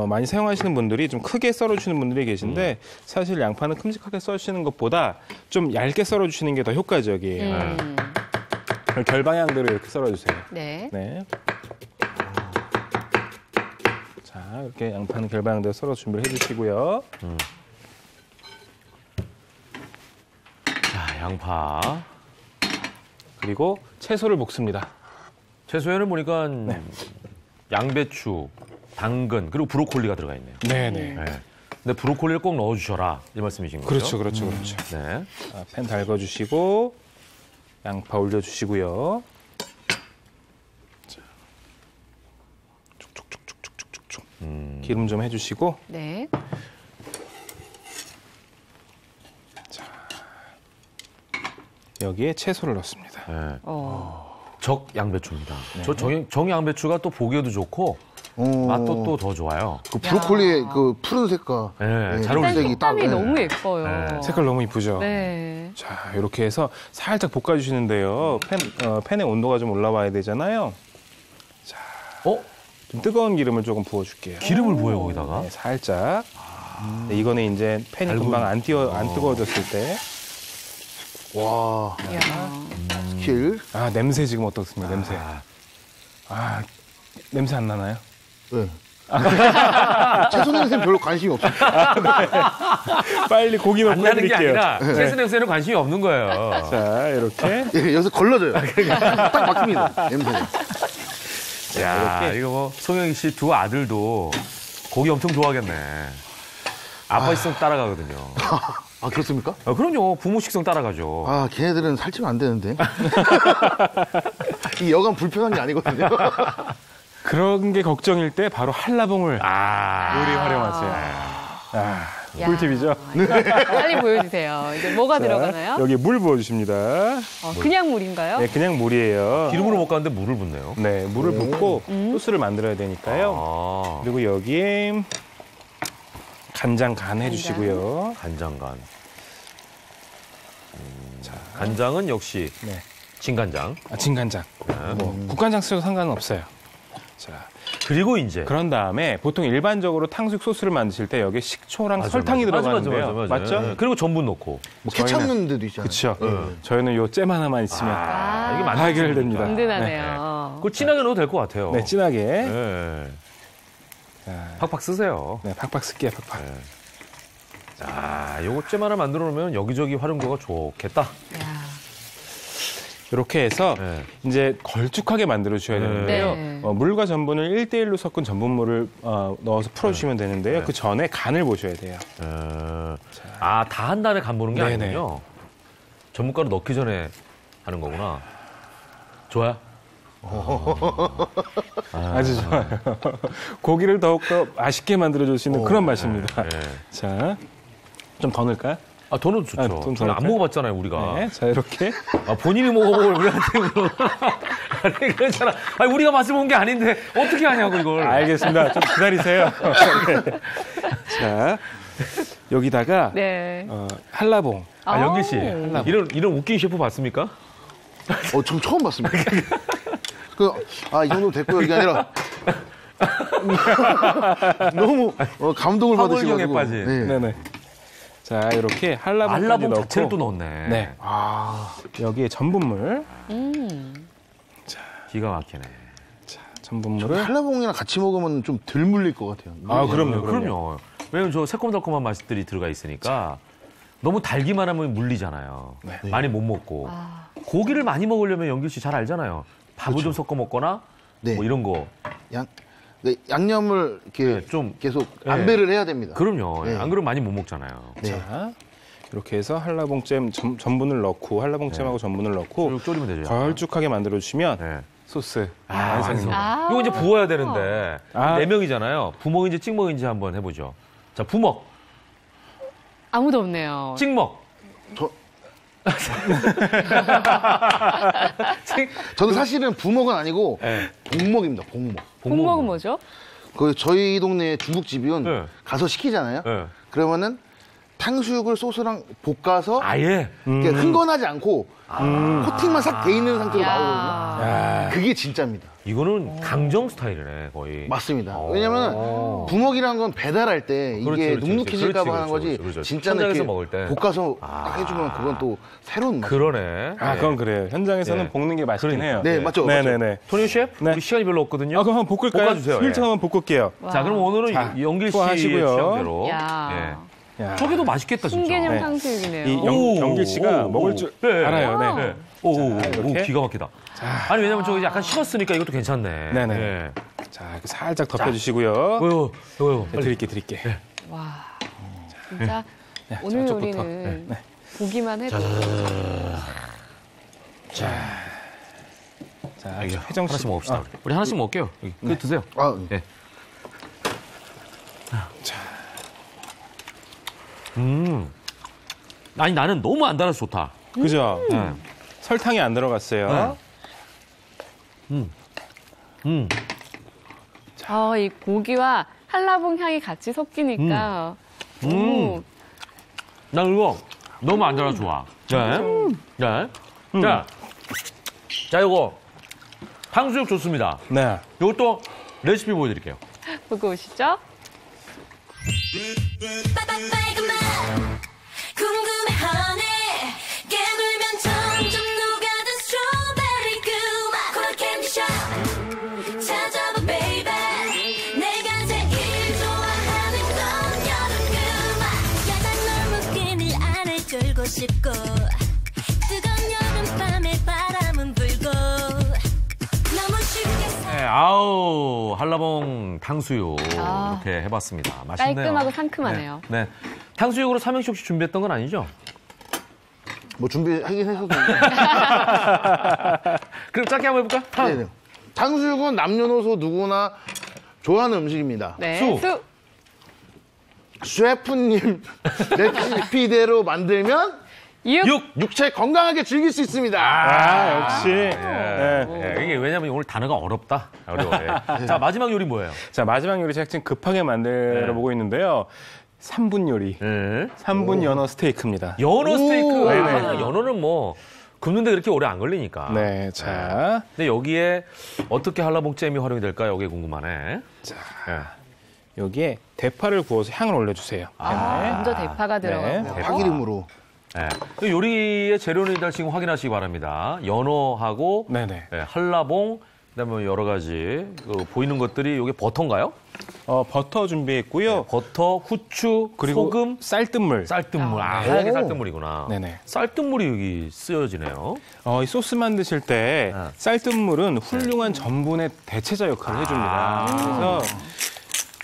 많이 사용하시는 분들이 좀 크게 썰어주시는 분들이 계신데 사실 양파는 큼직하게 썰으시는 것보다 좀 얇게 썰어주시는 게 더 효과적이에요. 결방향대로 이렇게 썰어주세요. 네. 네. 자, 이렇게 양파는 결방향대로 썰어 준비를 해주시고요. 자, 양파. 그리고 채소를 볶습니다. 채소에는 보니까 네. 양배추, 당근, 그리고 브로콜리가 들어가 있네요. 네네. 네. 근데 브로콜리를 꼭 넣어주셔라 이 말씀이신 거죠? 그렇죠. 네. 자, 팬 달궈주시고 양파 올려주시고요. 자, 쭉쭉쭉쭉쭉쭉쭉. 기름 좀 해주시고. 네. 여기에 채소를 넣습니다. 네. 적 양배추입니다. 저 정 양배추가 또 보기에도 좋고 맛도 또 더 좋아요. 그 브로콜리의 그 푸른 색깔. 네, 잘 일단 어울리죠. 색감이 너무 예뻐요. 네. 색깔 너무 이쁘죠? 네. 자, 이렇게 해서 살짝 볶아주시는데요. 팬의 온도가 좀 올라와야 되잖아요. 자, 좀 뜨거운 기름을 조금 부어줄게요. 기름을 부어요 거기다가? 네, 살짝. 네, 이거는 이제 팬이 금방 안 뜨거워졌을 때. 와, 스킬. 아, 냄새 지금 어떻습니까? 냄새. 냄새 안 나나요? 네. 채소 냄새는 별로 관심이 없어요. 빨리 고기 넣고 안 나는 게 해드릴게요. 아니라 채소 냄새는 관심이 없는 거예요. 자, 이렇게. 예, 여기서 걸러져요. 딱 막힙니다. 냄새가. 야, 이거 뭐 송영희 씨 두 아들도 고기 엄청 좋아하겠네. 아빠 식성 따라가거든요. 아, 그렇습니까? 그럼요. 부모 식성 따라가죠. 아, 걔네들은 살찌면 안 되는데. 이 여간 불편한 게 아니거든요. 그런 게 걱정일 때 바로 한라봉을 요리 활용하세요. 꿀팁이죠? 빨리 보여주세요. 이제 뭐가 들어가나요? 여기 물 부어주십니다. 그냥 물인가요? 네, 그냥 물이에요. 기름으로 못 가는데 물을 붓네요. 네, 물을 붓고 소스를 만들어야 되니까요. 그리고 여기에 간장 간 해주시고요. 간장간. 자, 간장은 역시 네. 진간장. 진간장. 뭐 국간장 쓰셔도 상관은 없어요. 자, 그리고 이제 그런 다음에 보통 일반적으로 탕수육 소스를 만드실 때 여기에 식초랑 설탕이 들어가는데요. 맞죠? 네. 그리고 전분 넣고. 뭐 케찹 넣는 데도 있잖아요. 그렇죠. 저희는 요 잼 하나만 있으면 이게 많이 해결됩니다. 든든하네요. 그거 진하게 넣어도 될 것 같아요. 네, 진하게. 네. 팍팍 쓰세요. 네, 팍팍 쓸게요, 팍팍. 네. 자, 요거 잼 하나 만들어 놓으면 여기저기 활용도가 좋겠다. 이렇게 해서 네. 이제 걸쭉하게 만들어 주셔야 되는데요. 네. 물과 전분을 1대1로 섞은 전분물을 넣어서 풀어주시면 되는데요. 그 전에 간을 보셔야 돼요. 다 한 다음에 간 보는 게 네네. 아니군요. 전분가루 넣기 전에 하는 거구나. 좋아요? 아주 좋아요. 고기를 더욱더 맛있게 만들어줄 수 있는 그런 맛입니다. 네. 자, 좀 더 넣을까요? 더 넣어도 좋죠. 좀 저는 안 넣을까요? 먹어봤잖아요, 우리가. 네, 자, 이렇게. 본인이 먹어볼 우리한테 물어. 아니, 그렇잖아. 아니, 우리가 맛을 본 게 아닌데 어떻게 하냐고, 이걸. 알겠습니다. 좀 기다리세요. 네. 자, 여기다가 네. 한라봉. 연길 씨. 이런 웃긴 셰프 봤습니까? 좀 처음 봤습니다. 이 정도 됐고요. 이게 아니라. 너무 감동을 받으시고. 화물경에 빠진. 네. 네네. 자, 이렇게 한라봉까지 알라봉 넣고. 자체를 또 넣었네. 네. 여기에 전분물. 기가 막히네. 자, 전분물을. 한라봉이랑 같이 먹으면 좀 덜 물릴 것 같아요. 그럼요. 왜냐면 저 새콤달콤한 맛들이 들어가 있으니까 너무 달기만 하면 물리잖아요. 네. 많이 못 먹고. 고기를 많이 먹으려면 연길 씨 잘 알잖아요. 밥을 좀 섞어 먹거나 네. 뭐 이런 거. 양념을 이렇게 좀 계속 안배를 해야 됩니다. 그럼요. 네. 안 그러면 많이 못 먹잖아요. 네. 자, 이렇게 해서 한라봉잼 전분을 넣고 한라봉잼하고 전분을 넣고 쭉 졸이면 되죠. 걸쭉하게 만들어 주시면 네. 소스 완성입니다. 이거 이제 부어야 되는데 아. 4명이잖아요. 부먹인지 찍먹인지 한번 해보죠. 자, 부먹, 아무도 없네요. 찍먹. 저는 사실은 부먹은 아니고 네. 복먹입니다. 복먹. 복먹은 뭐죠? 저희 동네 중국집은 네. 가서 시키잖아요. 네. 그러면은 탕수육을 소스랑 볶아서 아예 흥건하지 않고 코팅만 싹 돼 있는 상태로 나오거든요. 야. 그게 진짜입니다. 이거는 강정 스타일이네 거의. 맞습니다. 왜냐면 부먹이라는 건 배달할 때 이게 눅눅해질까 봐 하는 거지. 진짜는 현장에서 이렇게 먹을 때 볶아서 딱 해주면 그건 또 새로운 맛. 그러네. 아, 그건 그래요. 현장에서는 예. 볶는 게 맛있긴 해요. 네, 맞죠. 네네네. 토니 셰프, 네. 우리 시간이 별로 없거든요. 아, 그럼 한번 볶을까요? 볶아주세요. 슬쩍 예. 한번 볶을게요. 자, 그럼 오늘은 자, 영길 씨의 소화하시고요. 취향대로. 야. 야. 저기도 맛있겠다 진짜. 신개념 네. 탕수육이네요. 이 영길 씨가 먹을 줄 알아요. 네. 네. 오, 이렇게. 기가 막히다. 아니 왜냐면 저기 약간 식었으니까 이것도 괜찮네. 네네. 예. 자, 이렇게 살짝 덮여주시고요. 이거 네, 드릴게. 와, 진짜 네, 오늘 저쪽부터. 요리는 네. 보기만 해도 자, 혜정 씨 하나씩 먹읍시다. 우리 하나씩 먹을게요. 여기. 그거 드세요. 아, 네. 아니 나는 너무 안 달아서 좋다. 그죠? 네. 설탕이 안 들어갔어요. 이 고기와 한라봉 향이 같이 섞이니까 너무 난 이거 너무 안 달아서 좋아. 네. 네. 자, 이거 탕수육 좋습니다. 네. 이것도 레시피 보여드릴게요. 보고 오시죠. 궁금해하네 깨물면 점점 녹아든 스트로베리 그맛 코라 캔디샵 찾아봐 베이비 내가 제일 좋아하는 건 여름 그맛 가장 넓은 끈을 안에 들고 싶고 뜨거운 여름밤에 바람은 불고 너무 쉽게 네, 아우 한라봉 탕수육 이렇게 해봤습니다. 맛있네요. 깔끔하고 상큼하네요. 네. 탕수육으로 삼행시 혹시 준비했던 건 아니죠? 뭐 준비하긴 했었는데. 그럼 짧게 한번 해볼까? 네네. 탕수육은 남녀노소 누구나 좋아하는 음식입니다. 네, 수. 셰프님 레시피대로 만들면 육체 건강하게 즐길 수 있습니다. 역시. 네. 예, 이게 왜냐면 오늘 단어가 어렵다. 어려워요. 자, 마지막 요리 뭐예요? 자, 마지막 요리 제가 지금 급하게 만들어 보고 있는데요. 3분 요리. 네. 3분 연어 스테이크입니다. 연어 스테이크. 네네. 아, 연어는 뭐 굽는데 그렇게 오래 안 걸리니까. 네, 자. 근데 여기에 어떻게 한라봉 잼이 활용이 될까요? 여기 궁금하네. 자, 예. 여기에 대파를 구워서 향을 올려주세요. 먼저 대파가 들어가고 파기름으로. 네. 그 요리의 재료는 일단 지금 확인하시기 바랍니다. 연어하고 네네. 네, 한라봉, 그다음에 여러 가지 보이는 것들이 이게 버터인가요? 버터 준비했고요. 네, 버터, 후추, 그리고 소금, 쌀뜨물. 쌀뜨물. 하얗게 쌀뜨물이구나. 네네. 쌀뜨물이 여기 쓰여지네요. 이 소스 만드실 때 네. 쌀뜨물은 훌륭한 전분의 대체자 역할을 해줍니다. 그래서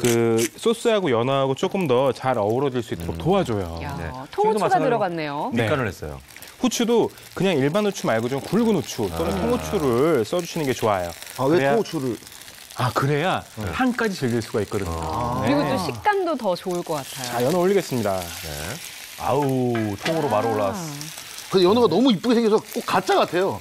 그 소스하고 연어하고 조금 더 잘 어우러질 수 있도록 도와줘요. 야, 네. 통후추가 마찬가지로 들어갔네요. 네. 밑간을 했어요. 후추도 그냥 일반 후추 말고 좀 굵은 후추 또는 통후추를 써주시는 게 좋아요. 아, 왜 그래야- 통후추를? 그래야 향까지 즐길 수가 있거든요. 그리고 또 식감도 더 좋을 것 같아요. 자, 연어 올리겠습니다. 아우, 통으로 바로 올라왔어. 근데 연어가 너무 이쁘게 생겨서 꼭 가짜 같아요.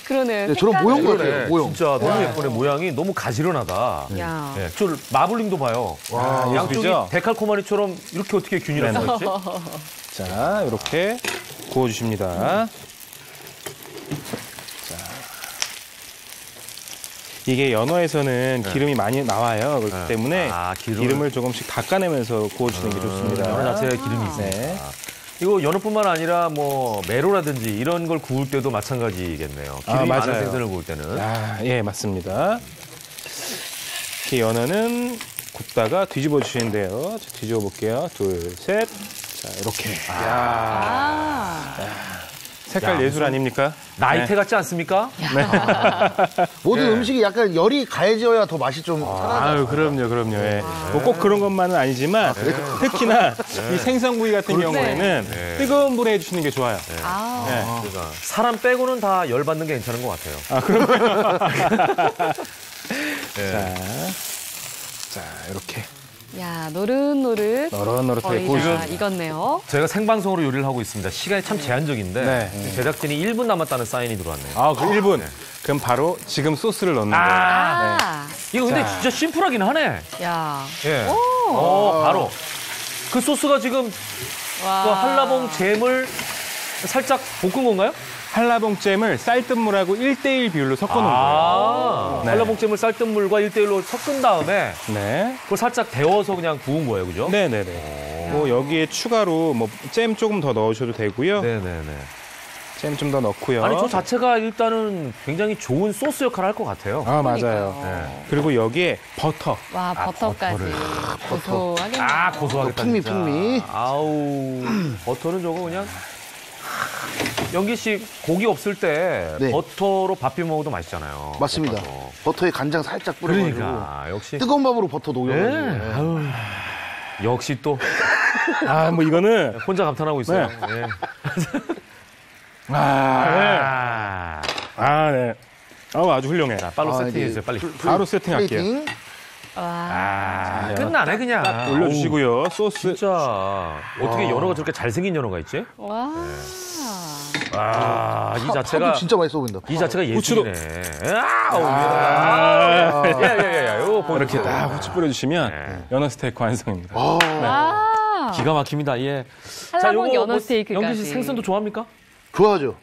그러네요. 네, 저런 모형 색감이. 같아요. 모형. 진짜 너무 예쁘네. 모양이 너무 가지런하다. 야. 네, 저 마블링도 봐요. 양쪽이 예술이죠? 데칼코마니처럼 이렇게 어떻게 균일한 네네. 거 있지? 자, 이렇게 구워주십니다. 자, 이게 연어에서는 기름이 많이 나와요. 그렇기 때문에 기름을 조금씩 닦아내면서 구워주시는 게 좋습니다. 연어 자체에 기름이 있으니까. 네. 이거 연어뿐만 아니라 뭐 메로라든지 이런 걸 구울 때도 마찬가지겠네요. 기름이 많은 맞아요. 생선을 구울 때는. 예, 맞습니다. 이렇게 연어는 굽다가 뒤집어 주시는데요. 자, 뒤집어 볼게요. 둘, 셋. 자, 이렇게. 색깔 예술 아닙니까? 나이테 네. 같지 않습니까? 모든 음식이 약간 열이 가해져야 더 맛이 좀 살아나요. 그럼요. 예. 뭐 꼭 그런 것만은 아니지만 특히나 이 생선구이 같은 경우에는 뜨거운 불에 해주시는 게 좋아요. 그러니까 사람 빼고는 다 열받는 게 괜찮은 것 같아요. 자, 이렇게 야, 노릇노릇. 노릇노릇하게 거의 구워주시면 다 익었네요. 저희가 생방송으로 요리를 하고 있습니다. 시간이 참 제한적인데 네. 제작진이 1분 남았다는 사인이 들어왔네요. 그 1분. 그럼 바로 지금 소스를 넣는 거예요. 아, 이거 근데 자. 진짜 심플하긴 하네. 야. 예. 오. 바로. 그 소스가 지금 그 한라봉 잼을 살짝 볶은 건가요? 한라봉 잼을 쌀뜨물하고 1대1 비율로 섞어놓은 거예요. 네. 한라봉 잼을 쌀뜨물과 1대1로 섞은 다음에 네. 그걸 살짝 데워서 그냥 구운 거예요, 그죠? 네네네. 뭐 여기에 추가로 뭐 잼 조금 더 넣으셔도 되고요. 네네네. 잼 좀 더 넣고요. 아니, 저 자체가 일단은 굉장히 좋은 소스 역할을 할 것 같아요. 아, 맞아요. 네. 그리고 여기에 버터. 와, 버터까지. 고소하겠네요. 고소하겠다. 풍미. 아우, 버터는 저거 그냥. 영기 씨, 고기 없을 때 네. 버터로 밥 비벼 먹어도 맛있잖아요. 맞습니다. 볶아서. 버터에 간장 살짝 뿌려가지고 그러니까, 역시. 뜨거운 밥으로 버터 녹여가지고. 네. 아유, 역시 또 아, 뭐 이거는. 혼자 감탄하고 있어요. 네. 네. 네. 아주 훌륭해. 자, 빨로 세팅해주세요, 빨리. 바로 세팅할게요. 플레이팅. 끝나네, 그냥. 올려주시고요. 소스. 진짜. 어떻게 연어가 저렇게 잘생긴 연어가 있지? 와. 이 자체가. 파도 진짜 맛있어 보인다. 이 자체가 후추도. 예술이네. 요거 이렇게 딱 후추 뿌려주시면 연어 스테이크 완성입니다. 기가 막힙니다. 예. 한라봉 연어 스테이크까지. 영기 씨 생선도 좋아합니까? 좋아하죠.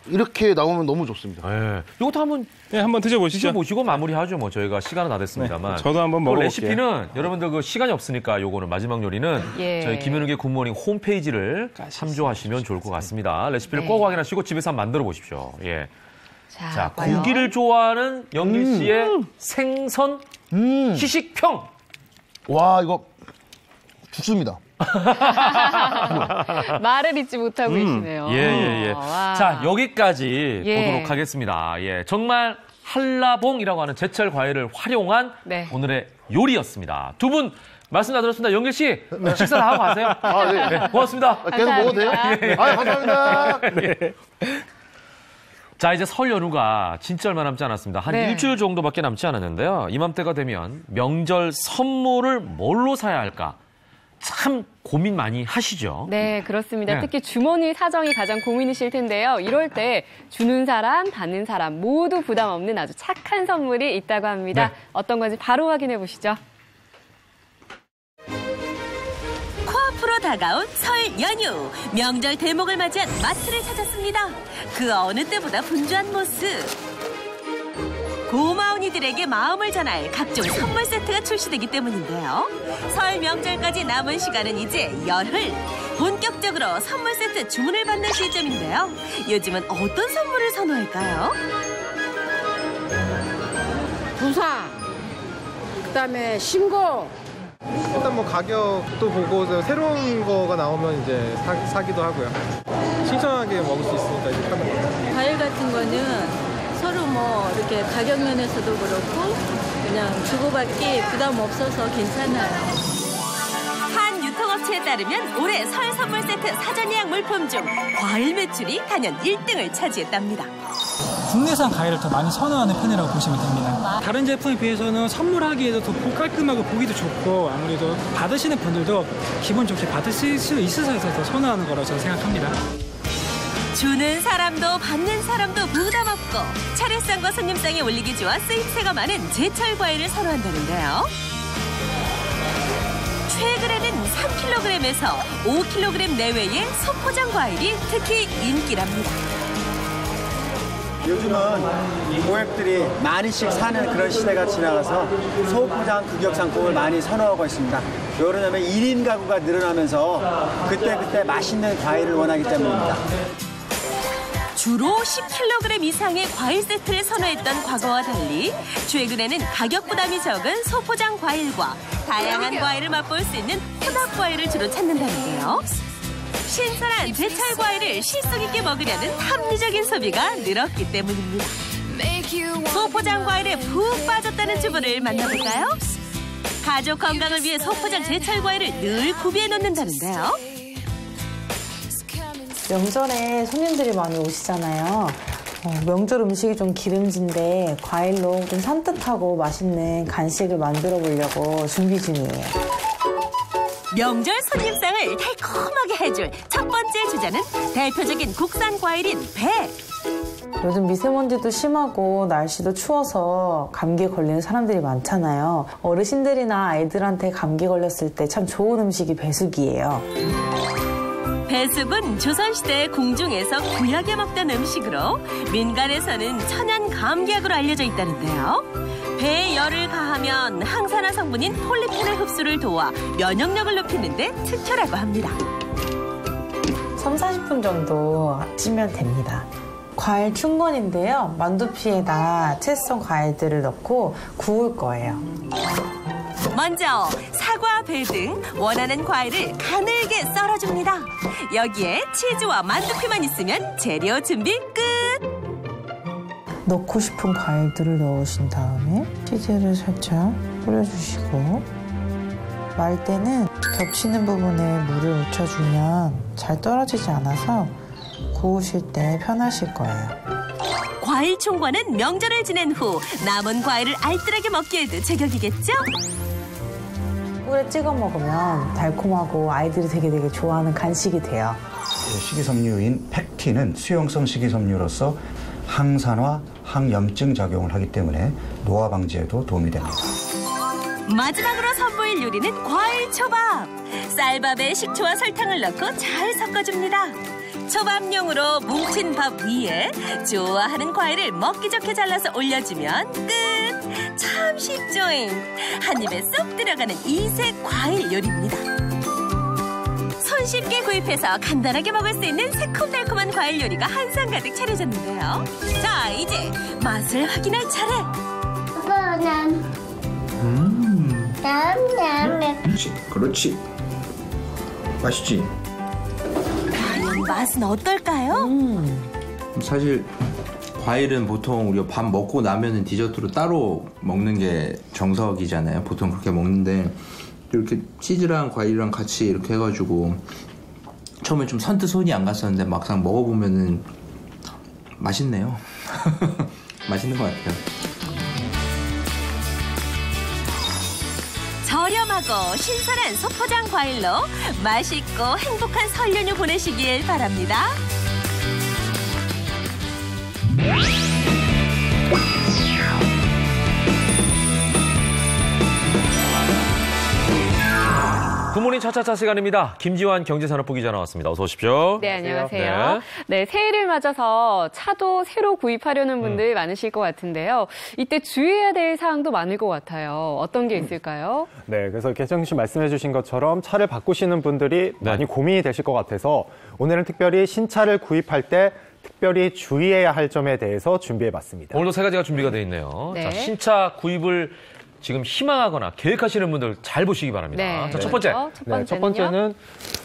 이렇게 이렇게 나오면 너무 좋습니다. 예. 이것도 한번 네, 한번 드셔보시죠. 드셔보시고 마무리하죠. 뭐 저희가 시간은 다 됐습니다만. 네, 저도 한번 그 먹어볼게요. 레시피는 여러분들 그 시간이 없으니까 요거는 마지막 요리는 예. 저희 김현욱의 굿모닝 홈페이지를 참조하시면 좋을 것 같습니다. 레시피를 네. 꼭 확인하시고 집에서 한번 만들어 보십시오. 예. 자, 과연? 고기를 좋아하는 영길 씨의 생선 시식평. 와, 이거 죽습니다. 말을 잊지 못하고 계시네요. 예. 와. 자, 여기까지 예. 보도록 하겠습니다. 예. 정말 한라봉이라고 하는 제철 과일을 활용한 네. 오늘의 요리였습니다. 두 분 말씀 다 들었습니다. 영길 씨, 식사 다 하고 가세요. 네. 고맙습니다. 계속 먹어도 돼요? 감사합니다. 자, 이제 설 연휴가 진짜 얼마 남지 않았습니다. 한 네. 일주일 정도밖에 남지 않았는데요. 이맘때가 되면 명절 선물을 뭘로 사야 할까? 참 고민 많이 하시죠? 네, 그렇습니다. 네. 특히 주머니 사정이 가장 고민이실 텐데요. 이럴 때 주는 사람, 받는 사람 모두 부담 없는 아주 착한 선물이 있다고 합니다. 네. 어떤 건지 바로 확인해 보시죠. 코앞으로 다가온 설 연휴. 명절 대목을 맞이한 마트를 찾았습니다. 그 어느 때보다 분주한 모습. 고마운 이들에게 마음을 전할 각종 선물 세트가 출시되기 때문인데요. 설 명절까지 남은 시간은 이제 열흘. 본격적으로 선물 세트 주문을 받는 시점인데요. 요즘은 어떤 선물을 선호할까요? 부사, 그다음에 신고. 일단 뭐 가격도 보고 새로운 거가 나오면 이제 사기도 하고요. 신선하게 먹을 수 있으니까 이제 사는 거예요. 과일 같은 거는 서로 뭐 이렇게 가격 면에서도 그렇고 그냥 주고받기 부담 없어서 괜찮아요. 한 유통업체에 따르면 올해 설 선물 세트 사전 예약 물품 중 과일 매출이 단연 1등을 차지했답니다. 국내산 과일을 더 많이 선호하는 편이라고 보시면 됩니다. 다른 제품에 비해서는 선물하기에도 더 깔끔하고 보기도 좋고 아무래도 받으시는 분들도 기분 좋게 받으실 수 있어서 더 선호하는 거라고 저는 생각합니다. 주는 사람도 받는 사람도 부담 없고 차례상과 손님상에 올리기 좋아 쓰임새가 많은 제철 과일을 선호한다는데요. 최근에는 3kg에서 5kg 내외의 소포장 과일이 특히 인기랍니다. 요즘은 고객들이 많이씩 사는 그런 시대가 지나가서 소포장 규격 상품을 많이 선호하고 있습니다. 왜냐하면 1인 가구가 늘어나면서 그때 맛있는 과일을 원하기 때문입니다. 주로 10kg 이상의 과일 세트를 선호했던 과거와 달리 최근에는 가격 부담이 적은 소포장 과일과 다양한 과일을 맛볼 수 있는 혼합 과일을 주로 찾는다는데요. 신선한 제철 과일을 실속 있게 먹으려는 합리적인 소비가 늘었기 때문입니다. 소포장 과일에 푹 빠졌다는 주부를 만나볼까요? 가족 건강을 위해 소포장 제철 과일을 늘 구비해 놓는다는데요. 명절에 손님들이 많이 오시잖아요. 명절 음식이 좀 기름진데 과일로 좀 산뜻하고 맛있는 간식을 만들어 보려고 준비 중이에요. 명절 손님상을 달콤하게 해줄 첫 번째 주자는 대표적인 국산 과일인 배. 요즘 미세먼지도 심하고 날씨도 추워서 감기에 걸리는 사람들이 많잖아요. 어르신들이나 아이들한테 감기 걸렸을 때 참 좋은 음식이 배숙이에요. 배숙은 조선시대 궁중에서 귀하게 먹던 음식으로 민간에서는 천연 감기약으로 알려져 있다는데요. 배에 열을 가하면 항산화 성분인 폴리페놀 흡수를 도와 면역력을 높이는 데 특효라고 합니다. 30-40분 정도 찌면 됩니다. 과일 춘건인데요. 만두피에다 채썬 과일들을 넣고 구울 거예요. 먼저 사과, 배 등 원하는 과일을 가늘게 썰어줍니다. 여기에 치즈와 만두피만 있으면 재료 준비 끝! 넣고 싶은 과일들을 넣으신 다음에 치즈를 살짝 뿌려주시고 말 때는 겹치는 부분에 물을 묻혀주면 잘 떨어지지 않아서 구우실 때 편하실 거예요. 과일 총과는 명절을 지낸 후 남은 과일을 알뜰하게 먹기에도 제격이겠죠? 꿀에 찍어 먹으면 달콤하고 아이들이 되게 좋아하는 간식이 돼요. 식이섬유인 팩틴은 수용성 식이섬유로서 항산화, 항염증 작용을 하기 때문에 노화 방지에도 도움이 됩니다. 마지막으로 선보일 요리는 과일 초밥. 쌀밥에 식초와 설탕을 넣고 잘 섞어줍니다. 초밥용으로 뭉친 밥 위에 좋아하는 과일을 먹기 좋게 잘라서 올려주면 끝! 참 쉽죠잉. 한 입에 쏙 들어가는 이색 과일 요리입니다. 손쉽게 구입해서 간단하게 먹을 수 있는 새콤달콤한 과일 요리가 한상 가득 차려졌는데요. 자, 이제 맛을 확인할 차례. 그렇지. 맛있지? 과연 맛은 어떨까요? 사실 과일은 보통 우리가 밥 먹고 나면은 디저트로 따로 먹는 게 정석이잖아요. 보통 그렇게 먹는데 이렇게 치즈랑 과일이랑 같이 이렇게 해가지고 처음에 좀 선뜻 손이 안 갔었는데 막상 먹어보면은 맛있네요. 맛있는 것 같아요. 저렴하고 신선한 소포장 과일로 맛있고 행복한 설 연휴 보내시길 바랍니다. 굿모닝 차차차 시간입니다. 김지환 경제산업부 기자 나왔습니다. 어서 오십시오. 네, 안녕하세요. 네, 새해를 맞아서 차도 새로 구입하려는 분들 많으실 것 같은데요. 이때 주의해야 될 사항도 많을 것 같아요. 어떤 게 있을까요? 네, 그래서 개정 씨 말씀해 주신 것처럼 차를 바꾸시는 분들이 많이 고민이 되실 것 같아서 오늘은 특별히 신차를 구입할 때 특별히 주의해야 할 점에 대해서 준비해봤습니다. 오늘도 세 가지가 준비가 되어 있네요. 네. 자, 신차 구입을 지금 희망하거나 계획하시는 분들 잘 보시기 바랍니다. 네. 자, 첫 번째. 첫 번째는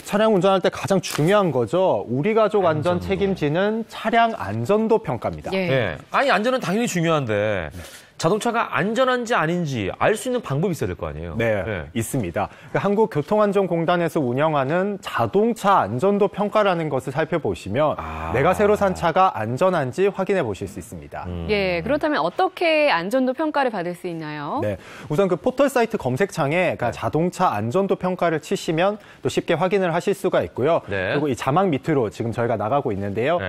차량 운전할 때 가장 중요한 거죠. 우리 가족 안전 책임지는 차량 안전도 평가입니다. 예. 아니, 안전은 당연히 중요한데 자동차가 안전한지 아닌지 알 수 있는 방법이 있어야 될 거 아니에요? 네, 있습니다. 한국교통안전공단에서 운영하는 자동차 안전도 평가라는 것을 살펴보시면 내가 새로 산 차가 안전한지 확인해 보실 수 있습니다. 예, 그렇다면 어떻게 안전도 평가를 받을 수 있나요? 네, 우선 그 포털 사이트 검색창에 자동차 안전도 평가를 치시면 또 쉽게 확인을 하실 수가 있고요. 그리고 이 자막 밑으로 지금 저희가 나가고 있는데요.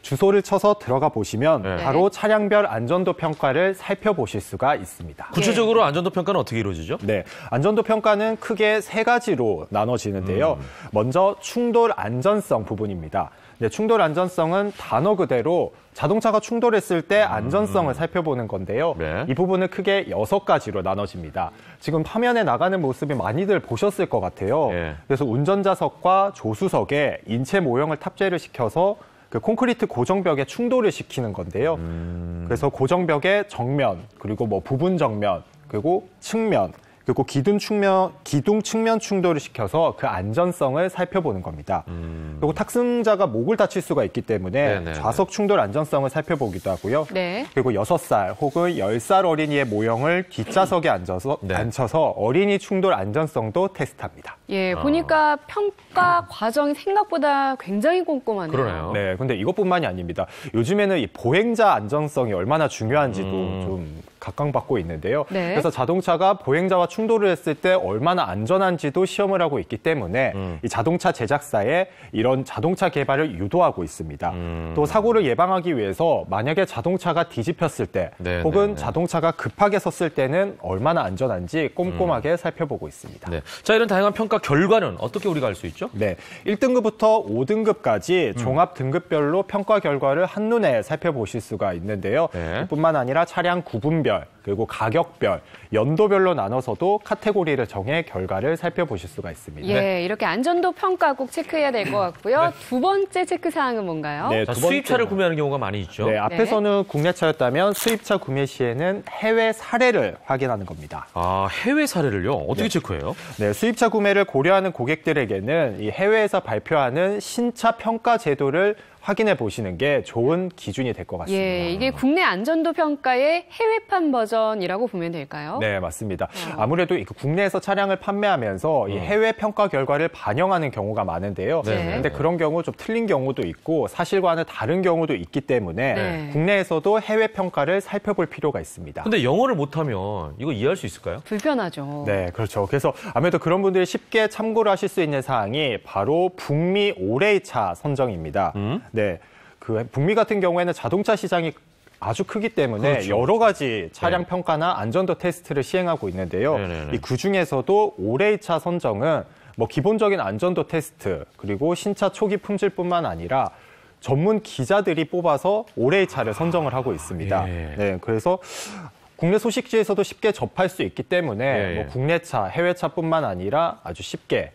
주소를 쳐서 들어가 보시면 바로 차량별 안전도 평가를 살펴보실 수가 있습니다. 구체적으로 안전도 평가는 어떻게 이루어지죠? 네, 안전도 평가는 크게 세 가지로 나눠지는데요. 먼저 충돌 안전성 부분입니다. 네, 충돌 안전성은 단어 그대로 자동차가 충돌했을 때 안전성을 살펴보는 건데요. 이 부분은 크게 6가지로 나눠집니다. 지금 화면에 나가는 모습이 많이들 보셨을 것 같아요. 그래서 운전자석과 조수석에 인체 모형을 탑재를 시켜서 그 콘크리트 고정벽에 충돌을 시키는 건데요. 그래서 고정벽의 정면, 그리고 뭐 부분 정면, 그리고 측면, 그리고 기둥 측면 충돌을 시켜서 그 안전성을 살펴보는 겁니다. 그리고 탑승자가 목을 다칠 수가 있기 때문에 좌석 충돌 안전성을 살펴보기도 하고요. 그리고 6살 혹은 10살 어린이의 모형을 뒷좌석에 앉혀서 어린이 충돌 안전성도 테스트합니다. 예, 보니까 평가 과정이 생각보다 굉장히 꼼꼼하네요. 그러네요. 네, 근데 이것뿐만이 아닙니다. 요즘에는 이 보행자 안전성이 얼마나 중요한지도 좀 각광받고 있는데요. 네. 그래서 자동차가 보행자와 충돌을 했을 때 얼마나 안전한지도 시험을 하고 있기 때문에 이 자동차 제작사에 이런 자동차 개발을 유도하고 있습니다. 또 사고를 예방하기 위해서 만약에 자동차가 뒤집혔을 때 혹은 자동차가 급하게 섰을 때는 얼마나 안전한지 꼼꼼하게 살펴보고 있습니다. 네. 자, 이런 다양한 평가 결과는 어떻게 우리가 알 수 있죠? 네, 1등급부터 5등급까지 종합 등급별로 평가 결과를 한눈에 살펴보실 수가 있는데요. 뿐만 아니라 차량 구분별, 그리고 가격별, 연도별로 나눠서도 카테고리를 정해 결과를 살펴보실 수가 있습니다. 예, 이렇게 안전도 평가 꼭 체크해야 될 것 같고요. 두 번째 체크사항은 뭔가요? 네, 자, 수입차를 구매하는 경우가 많이 있죠. 네, 앞에서는 국내차였다면 수입차 구매 시에는 해외 사례를 확인하는 겁니다. 아, 해외 사례를요? 어떻게 체크해요? 네, 수입차 구매를 고려하는 고객들에게는 이 해외에서 발표하는 신차 평가 제도를 확인해 보시는 게 좋은 기준이 될 것 같습니다. 예, 이게 국내 안전도 평가의 해외판 버전이라고 보면 될까요? 네, 맞습니다. 아무래도 국내에서 차량을 판매하면서 이 해외 평가 결과를 반영하는 경우가 많은데요. 그런데 그런 경우 좀 틀린 경우도 있고 사실과는 다른 경우도 있기 때문에 국내에서도 해외 평가를 살펴볼 필요가 있습니다. 근데 영어를 못하면 이거 이해할 수 있을까요? 불편하죠. 네, 그렇죠. 그래서 아무래도 그런 분들이 쉽게 참고를 하실 수 있는 사항이 바로 북미 올해차 선정입니다. 네, 그 북미 같은 경우에는 자동차 시장이 아주 크기 때문에 여러 가지 차량 평가나 안전도 테스트를 시행하고 있는데요. 이 그중에서도 올해차 선정은 뭐 기본적인 안전도 테스트 그리고 신차 초기 품질뿐만 아니라 전문 기자들이 뽑아서 올해의 차를 선정을 하고 있습니다. 네, 그래서 국내 소식지에서도 쉽게 접할 수 있기 때문에 뭐 국내차, 해외차뿐만 아니라 아주 쉽게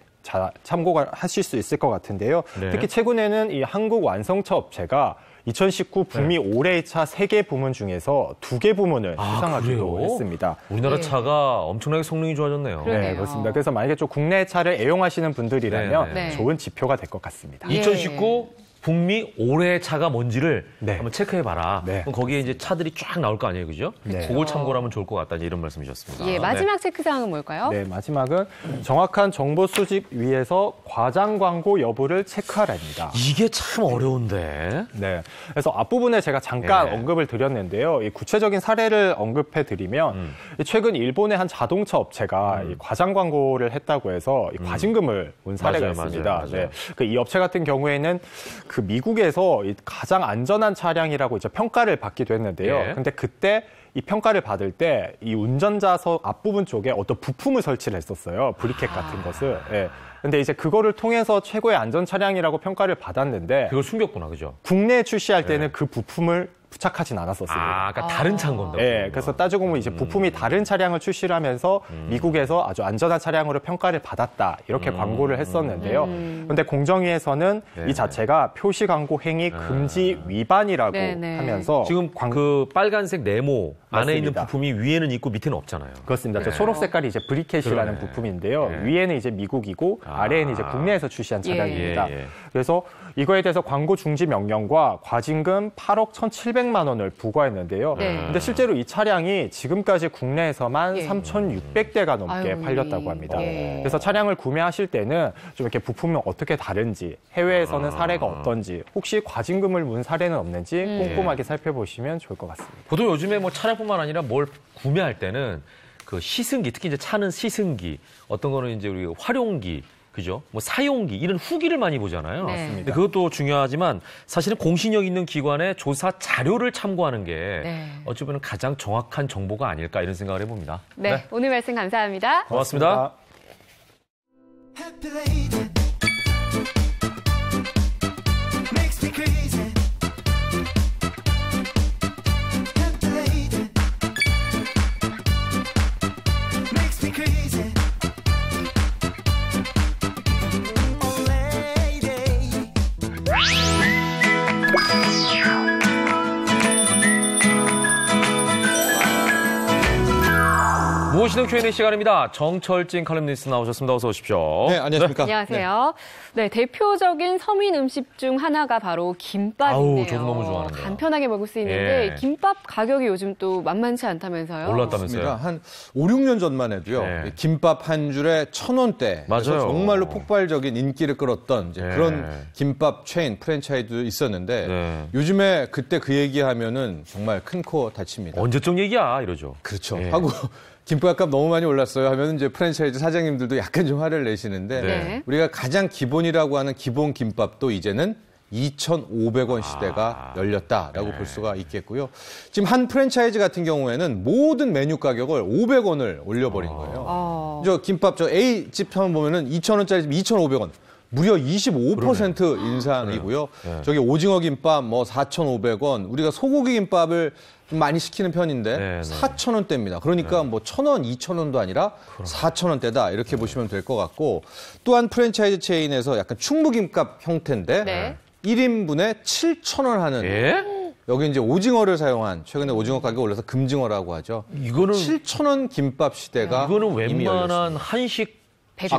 참고가 하실 수 있을 것 같은데요. 특히 최근에는 이 한국 완성차 업체가 2019 북미 올해의 차 3개 부문 중에서 2개 부문을 수상하기도 했습니다. 우리나라 차가 엄청나게 성능이 좋아졌네요. 네, 그렇습니다. 그래서 만약에 좀 국내 차를 애용하시는 분들이라면 좋은 지표가 될 것 같습니다. 2019 북미 올해 차가 뭔지를 한번 체크해봐라. 그럼 거기에 이제 차들이 쫙 나올 거 아니에요, 그죠? 그걸 참고를 하면 좋을 것 같다, 이런 말씀이셨습니다. 예, 마지막 체크사항은 뭘까요? 네, 마지막은 정확한 정보 수집 위해서 과장 광고 여부를 체크하랍니다. 이게 참 어려운데. 네, 그래서 앞부분에 제가 잠깐 언급을 드렸는데요. 이 구체적인 사례를 언급해 드리면 최근 일본의 한 자동차 업체가 이 과장 광고를 했다고 해서 이 과징금을 문 사례가 있습니다. 맞아요. 네, 이 업체 같은 경우에는 그 미국에서 가장 안전한 차량이라고 이제 평가를 받기도 했는데요. 근데 그때 이 평가를 받을 때 이 운전자석 앞부분 쪽에 어떤 부품을 설치를 했었어요. 브리켓 같은 것을. 근데 이제 그거를 통해서 최고의 안전 차량이라고 평가를 받았는데 그걸 숨겼구나, 그죠? 국내에 출시할 때는 그 부품을 부착하진 않았었습니다. 그러니까 다른 차인 건데. 네, 그래서 따지고 보면 이제 부품이 다른 차량을 출시를 하면서 미국에서 아주 안전한 차량으로 평가를 받았다 이렇게 광고를 했었는데요. 그런데 공정위에서는 이 자체가 표시 광고 행위 금지 위반이라고 하면서 지금 그 빨간색 네모 안에 맞습니다. 있는 부품이 위에는 있고 밑에는 없잖아요. 그렇습니다. 초록 색깔이 이제 브리켓이라는 부품인데요. 위에는 이제 미국이고 아래에는 이제 국내에서 출시한 차량입니다. 그래서 이거에 대해서 광고 중지 명령과 과징금 8억 1,700만 원을 부과했는데요. 근데 실제로 이 차량이 지금까지 국내에서만 3,600대가 넘게 팔렸다고 합니다. 그래서 차량을 구매하실 때는 좀 이렇게 부품이 어떻게 다른지, 해외에서는 사례가 어떤지, 혹시 과징금을 문 사례는 없는지 꼼꼼하게 살펴보시면 좋을 것 같습니다. 보통 요즘에 뭐 차량뿐만 아니라 뭘 구매할 때는 그 시승기, 특히 이제 차는 시승기, 어떤 거는 이제 우리 활용기, 그죠? 뭐 사용기 이런 후기를 많이 보잖아요. 맞습니다. 그것도 중요하지만 사실은 공신력 있는 기관의 조사 자료를 참고하는 게 어찌 보면 가장 정확한 정보가 아닐까 이런 생각을 해봅니다. 네, 오늘 말씀 감사합니다. 고맙습니다. 무엇이든 시동 Q&A 시간입니다. 정철진 칼럼니스트 나오셨습니다. 어서 오십시오. 네, 안녕하십니까. 안녕하세요. 네, 대표적인 서민 음식 중 하나가 바로 김밥인데요. 아우, 저도 너무 좋아하는데요. 간편하게 먹을 수 있는데 김밥 가격이 요즘 또 만만치 않다면서요. 올랐다면서요. 한 5, 6년 전만 해도요. 김밥 한 줄에 1,000원대. 맞아요. 정말로 폭발적인 인기를 끌었던 이제 그런 김밥 체인 프랜차이즈도 있었는데 요즘에 그때 그 얘기하면은 정말 큰 코 다칩니다. 언제적 얘기야 이러죠. 그렇죠. 하고 김밥값 너무 많이 올랐어요 하면 이제 프랜차이즈 사장님들도 약간 좀 화를 내시는데 우리가 가장 기본이라고 하는 기본 김밥도 이제는 2,500원 시대가 열렸다라고 볼 수가 있겠고요. 지금 한 프랜차이즈 같은 경우에는 모든 메뉴 가격을 500원을 올려버린 거예요. 저 김밥 저 A집 한번 보면은 2,000원짜리 2,500원. 무려 25% 인상이고요. 저기 오징어 김밥 뭐 4,500원. 우리가 소고기 김밥을 좀 많이 시키는 편인데 4,000원대입니다. 그러니까 뭐 1,000원, 2,000원도 아니라 4,000원대다 이렇게 보시면 될 것 같고 또한 프랜차이즈 체인에서 약간 충무김밥 형태인데 1인분에 7,000원 하는 여기 이제 오징어를 사용한 최근에 오징어 가격 올라서 금징어라고 하죠. 이거는 7,000원 김밥 시대가 이거는 웬만한 한식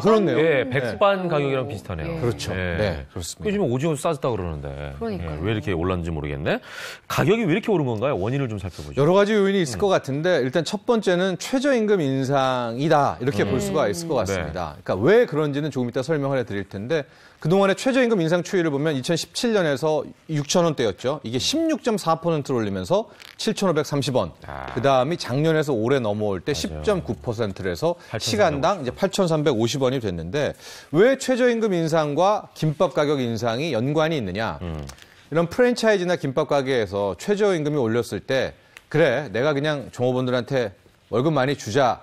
그렇네요. 예, 백반 가격이랑 비슷하네요. 그렇죠. 네, 그렇습니다. 요즘에 오징어 싸졌다 그러는데 그러니까요. 왜 이렇게 올랐는지 모르겠네. 가격이 왜 이렇게 오른 건가요? 원인을 좀 살펴보죠. 여러 가지 요인이 있을 것 같은데 일단 첫 번째는 최저임금 인상이다 이렇게 볼 수가 있을 것 같습니다. 그러니까 왜 그런지는 조금 이따 설명을 해드릴 텐데 그동안의 최저임금 인상 추이를 보면 2017년에서 6,000원대였죠. 이게 16.4%를 올리면서 7,530원. 그다음이 작년에서 올해 넘어올 때 10.9%를 해서 시간당 이제 8,350원이 됐는데 왜 최저임금 인상과 김밥 가격 인상이 연관이 있느냐. 이런 프랜차이즈나 김밥 가게에서 최저임금이 올렸을 때 그래 내가 그냥 종업원들한테 월급 많이 주자.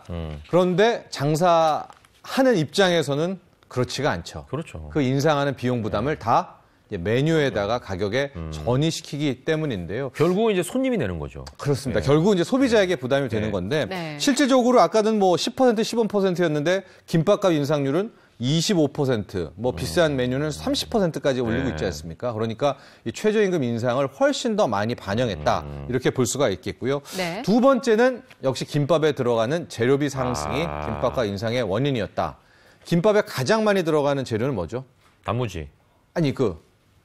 그런데 장사하는 입장에서는 그렇지가 않죠. 그렇죠. 그 인상하는 비용 부담을 다 메뉴에다가 가격에 전이시키기 때문인데요. 결국은 이제 손님이 내는 거죠. 그렇습니다. 결국은 이제 소비자에게 부담이 되는 건데 실질적으로 아까는 뭐 10%, 15%였는데 김밥값 인상률은 25%, 뭐 비싼 메뉴는 30%까지 올리고 있지 않습니까? 그러니까 이 최저임금 인상을 훨씬 더 많이 반영했다. 이렇게 볼 수가 있겠고요. 두 번째는 역시 김밥에 들어가는 재료비 상승이 김밥값 인상의 원인이었다. 김밥에 가장 많이 들어가는 재료는 뭐죠? 단무지. 아니 그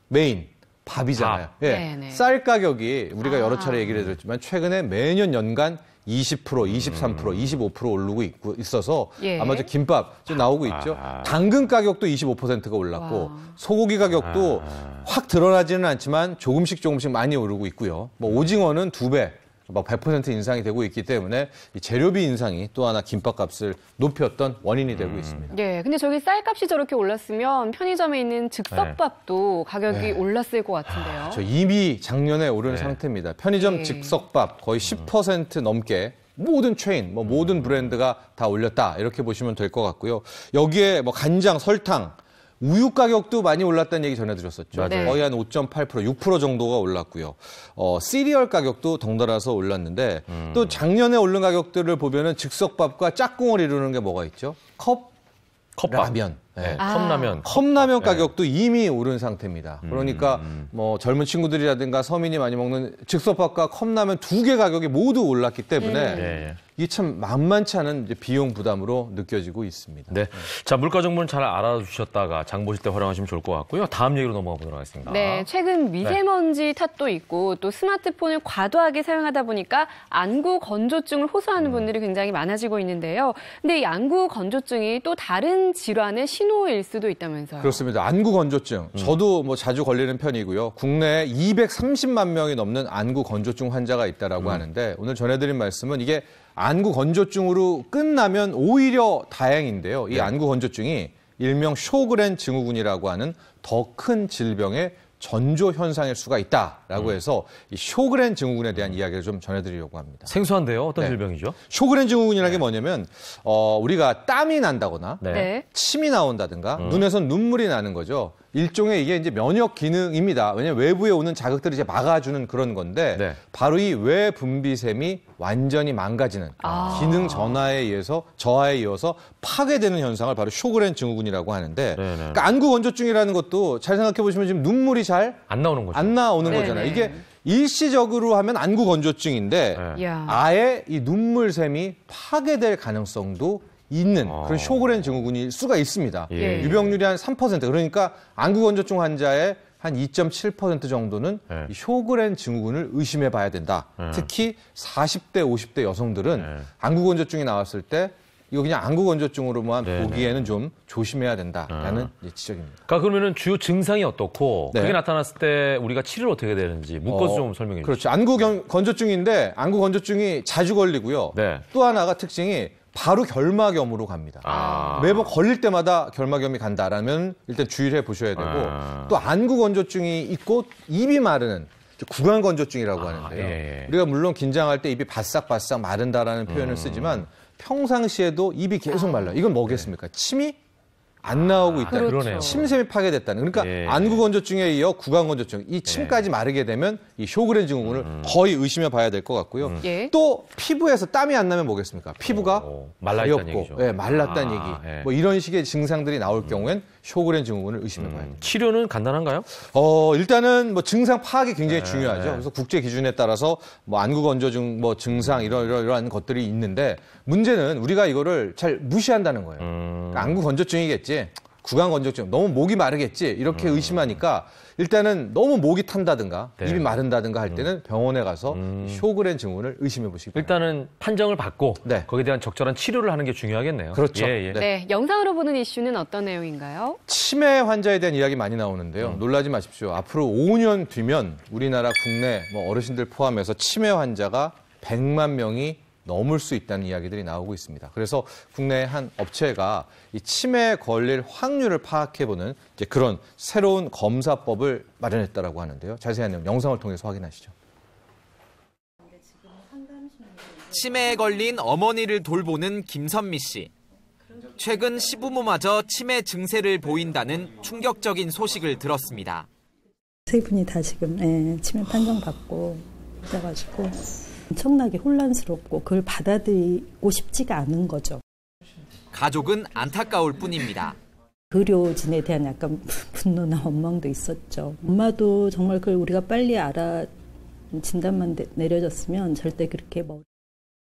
메인 밥이잖아요. 쌀 가격이 우리가 여러 차례 얘기를 해드렸지만 최근에 매년 연간 20%, 23%, 25% 오르고 있어서 아마 저 김밥 좀 나오고 있죠. 당근 가격도 25%가 올랐고 소고기 가격도 확 드러나지는 않지만 조금씩 많이 오르고 있고요. 뭐 오징어는 2배. 막 100% 인상이 되고 있기 때문에 이 재료비 인상이 또 하나 김밥값을 높였던 원인이 되고 있습니다. 네, 근데 저기 쌀값이 저렇게 올랐으면 편의점에 있는 즉석밥도 가격이 올랐을 것 같은데요. 저 이미 작년에 오른 상태입니다. 편의점 즉석밥 거의 10% 넘게 모든 체인, 뭐 모든 브랜드가 다 올렸다 이렇게 보시면 될 것 같고요. 여기에 뭐 간장, 설탕, 우유 가격도 많이 올랐다는 얘기 전해드렸었죠. 거의 한 5.8%, 6% 정도가 올랐고요. 시리얼 가격도 덩달아서 올랐는데 또 작년에 오른 가격들을 보면은 즉석밥과 짝꿍을 이루는 게 뭐가 있죠? 컵라면. 컵라면 가격도 이미 오른 상태입니다. 그러니까 뭐 젊은 친구들이라든가 서민이 많이 먹는 즉석밥과 컵라면 두 개 가격이 모두 올랐기 때문에 이게 참 만만치 않은 이제 비용 부담으로 느껴지고 있습니다. 네. 자, 물가 정보는 잘 알아주셨다가 장 보실 때 활용하시면 좋을 것 같고요. 다음 얘기로 넘어가 보도록 하겠습니다. 네, 최근 미세먼지 탓도 있고 또 스마트폰을 과도하게 사용하다 보니까 안구 건조증을 호소하는 분들이 굉장히 많아지고 있는데요. 근데 이 안구 건조증이 또 다른 질환의 신호일 수도 있다면서요. 그렇습니다. 안구 건조증. 저도 뭐 자주 걸리는 편이고요. 국내에 230만 명이 넘는 안구 건조증 환자가 있다라고 하는데 오늘 전해드린 말씀은 이게 안구 건조증으로 끝나면 오히려 다행인데요. 이 안구 건조증이 일명 쇼그렌 증후군이라고 하는 더 큰 질병의 전조 현상일 수가 있다라고 해서 이 쇼그렌 증후군에 대한 이야기를 좀 전해드리려고 합니다. 생소한데요? 어떤 질병이죠? 쇼그렌 증후군이라는 게 뭐냐면 우리가 땀이 난다거나 침이 나온다든가 눈에서 눈물이 나는 거죠. 일종의 이게 이제 면역 기능입니다. 왜냐하면 외부에 오는 자극들을 이제 막아주는 그런 건데 바로 이 외분비샘이 완전히 망가지는 기능 저하에 이어서 파괴되는 현상을 바로 쇼그렌 증후군이라고 하는데 그러니까 안구 건조증이라는 것도 잘 생각해 보시면 지금 눈물이 잘 안 나오는 거죠. 안 나오는 거잖아요. 이게 일시적으로 하면 안구 건조증인데 아예 이 눈물샘이 파괴될 가능성도 있는 그런 쇼그렌 증후군일 수가 있습니다. 유병률이 한 3%. 그러니까 안구 건조증 환자의 한 2.7% 정도는 이 쇼그렌 증후군을 의심해 봐야 된다. 특히 40대, 50대 여성들은 안구 건조증이 나왔을 때 이거 그냥 안구 건조증으로만 보기에는 좀 조심해야 된다라는 지적입니다. 그러니까 그러면은 주요 증상이 어떻고 그게 나타났을 때 우리가 치료를 어떻게 해야 되는지 묶어서 좀 설명해 주시죠. 그렇죠. 안구 건조증인데 안구 건조증이 자주 걸리고요. 또 하나가 특징이 바로 결막염으로 갑니다. 매번 걸릴 때마다 결막염이 간다라면 일단 주의를 해보셔야 되고 또 안구 건조증이 있고 입이 마르는 구강 건조증이라고 하는데요. 우리가 물론 긴장할 때 입이 바싹바싹 마른다라는 표현을 쓰지만 평상시에도 입이 계속 말라요. 이건 뭐겠습니까? 침이 안 나오고 있다. 그렇죠. 침샘이 파괴됐다는. 그러니까 안구 건조증에 이어 구강 건조증, 이 침까지 마르게 되면 이 쇼그렌 증후군을 거의 의심해 봐야 될 것 같고요. 또 피부에서 땀이 안 나면 뭐겠습니까? 피부가 말라있다는 얘기죠. 말랐다는 얘기. 뭐 이런 식의 증상들이 나올 경우엔 쇼그렌 증후군을 의심해 봐야 됩니다. 치료는 간단한가요? 일단은 뭐 증상 파악이 굉장히 중요하죠. 그래서 국제 기준에 따라서 뭐 안구 건조증 뭐 증상 이러한 것들이 있는데 문제는 우리가 이거를 잘 무시한다는 거예요. 그러니까 안구 건조증이겠지. 구강 건조증, 너무 목이 마르겠지 이렇게 의심하니까 일단은 너무 목이 탄다든가 입이 마른다든가 할 때는 병원에 가서 쇼그렌 증후군을 의심해 보시기 바랍니다. 일단은 판정을 받고 거기에 대한 적절한 치료를 하는 게 중요하겠네요. 그렇죠. 네, 영상으로 보는 이슈는 어떤 내용인가요? 치매 환자에 대한 이야기 많이 나오는데요. 놀라지 마십시오. 앞으로 5년 뒤면 우리나라 국내 뭐 어르신들 포함해서 치매 환자가 100만 명이 넘을 수 있다는 이야기들이 나오고 있습니다. 그래서 국내 한 업체가 이 치매에 걸릴 확률을 파악해보는 이제 그런 새로운 검사법을 마련했다라고 하는데요. 자세한 내용 영상을 통해서 확인하시죠. 치매에 걸린 어머니를 돌보는 김선미 씨. 최근 시부모마저 치매 증세를 보인다는 충격적인 소식을 들었습니다. 세 분이 다 지금 치매 판정받고 있어가지고 엄청나게 혼란스럽고 그걸 받아들이고 싶지가 않은 거죠. 가족은 안타까울 뿐입니다. 의료진에 대한 약간 분노나 원망도 있었죠. 엄마도 정말 그걸 우리가 빨리 진단만 내려졌으면 절대 그렇게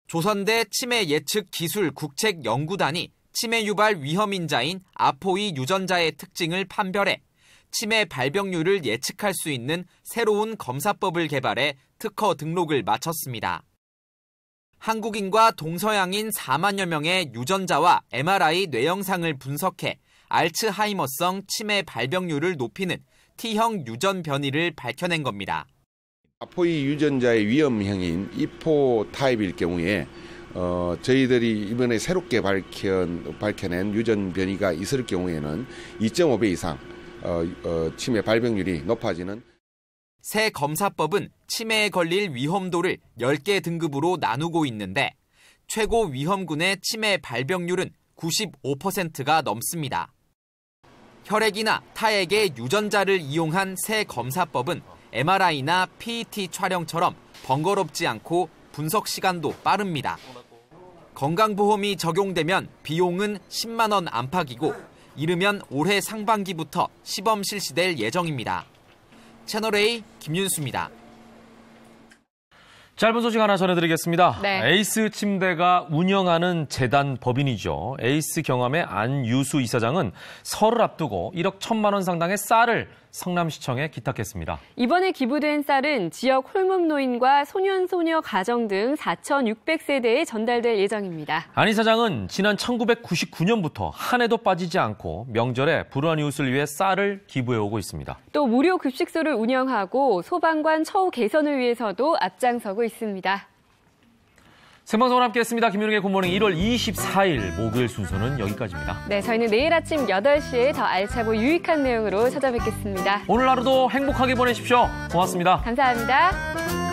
조선대 치매 예측 기술 국책연구단이 치매 유발 위험인자인 아포이 유전자의 특징을 판별해 치매 발병률을 예측할 수 있는 새로운 검사법을 개발해 특허 등록을 마쳤습니다. 한국인과 동서양인 4만여 명의 유전자와 MRI 뇌영상을 분석해 알츠하이머성 치매 발병률을 높이는 T형 유전 변이를 밝혀낸 겁니다. 아포이 유전자의 위험형인 E4 타입일 경우에 저희들이 이번에 새롭게 밝혀낸 유전 변이가 있을 경우에는 2.5배 이상 치매 발병률이 높아지는 새 검사법은 치매에 걸릴 위험도를 10개 등급으로 나누고 있는데 최고 위험군의 치매 발병률은 95%가 넘습니다. 혈액이나 타액의 유전자를 이용한 새 검사법은 MRI나 PET 촬영처럼 번거롭지 않고 분석 시간도 빠릅니다. 건강보험이 적용되면 비용은 10만 원 안팎이고 이르면 올해 상반기부터 시범 실시될 예정입니다. 채널A 김윤수입니다. 짧은 소식 하나 전해드리겠습니다. 에이스 침대가 운영하는 재단 법인이죠. 에이스 경험의 안유수 이사장은 설을 앞두고 1억 1,000만 원 상당의 쌀을 성남시청에 기탁했습니다. 이번에 기부된 쌀은 지역 홀몸노인과 소년소녀 가정 등 4,600세대에 전달될 예정입니다. 안 이사장은 지난 1999년부터 한 해도 빠지지 않고 명절에 불우한 이웃을 위해 쌀을 기부해오고 있습니다. 또 무료 급식소를 운영하고 소방관 처우 개선을 위해서도 앞장서고 있습니다. 생방송을 함께했습니다. 김윤웅의 굿모닝 1월 24일 목요일 순서는 여기까지입니다. 네, 저희는 내일 아침 8시에 더 알차고 유익한 내용으로 찾아뵙겠습니다. 오늘 하루도 행복하게 보내십시오. 고맙습니다. 감사합니다.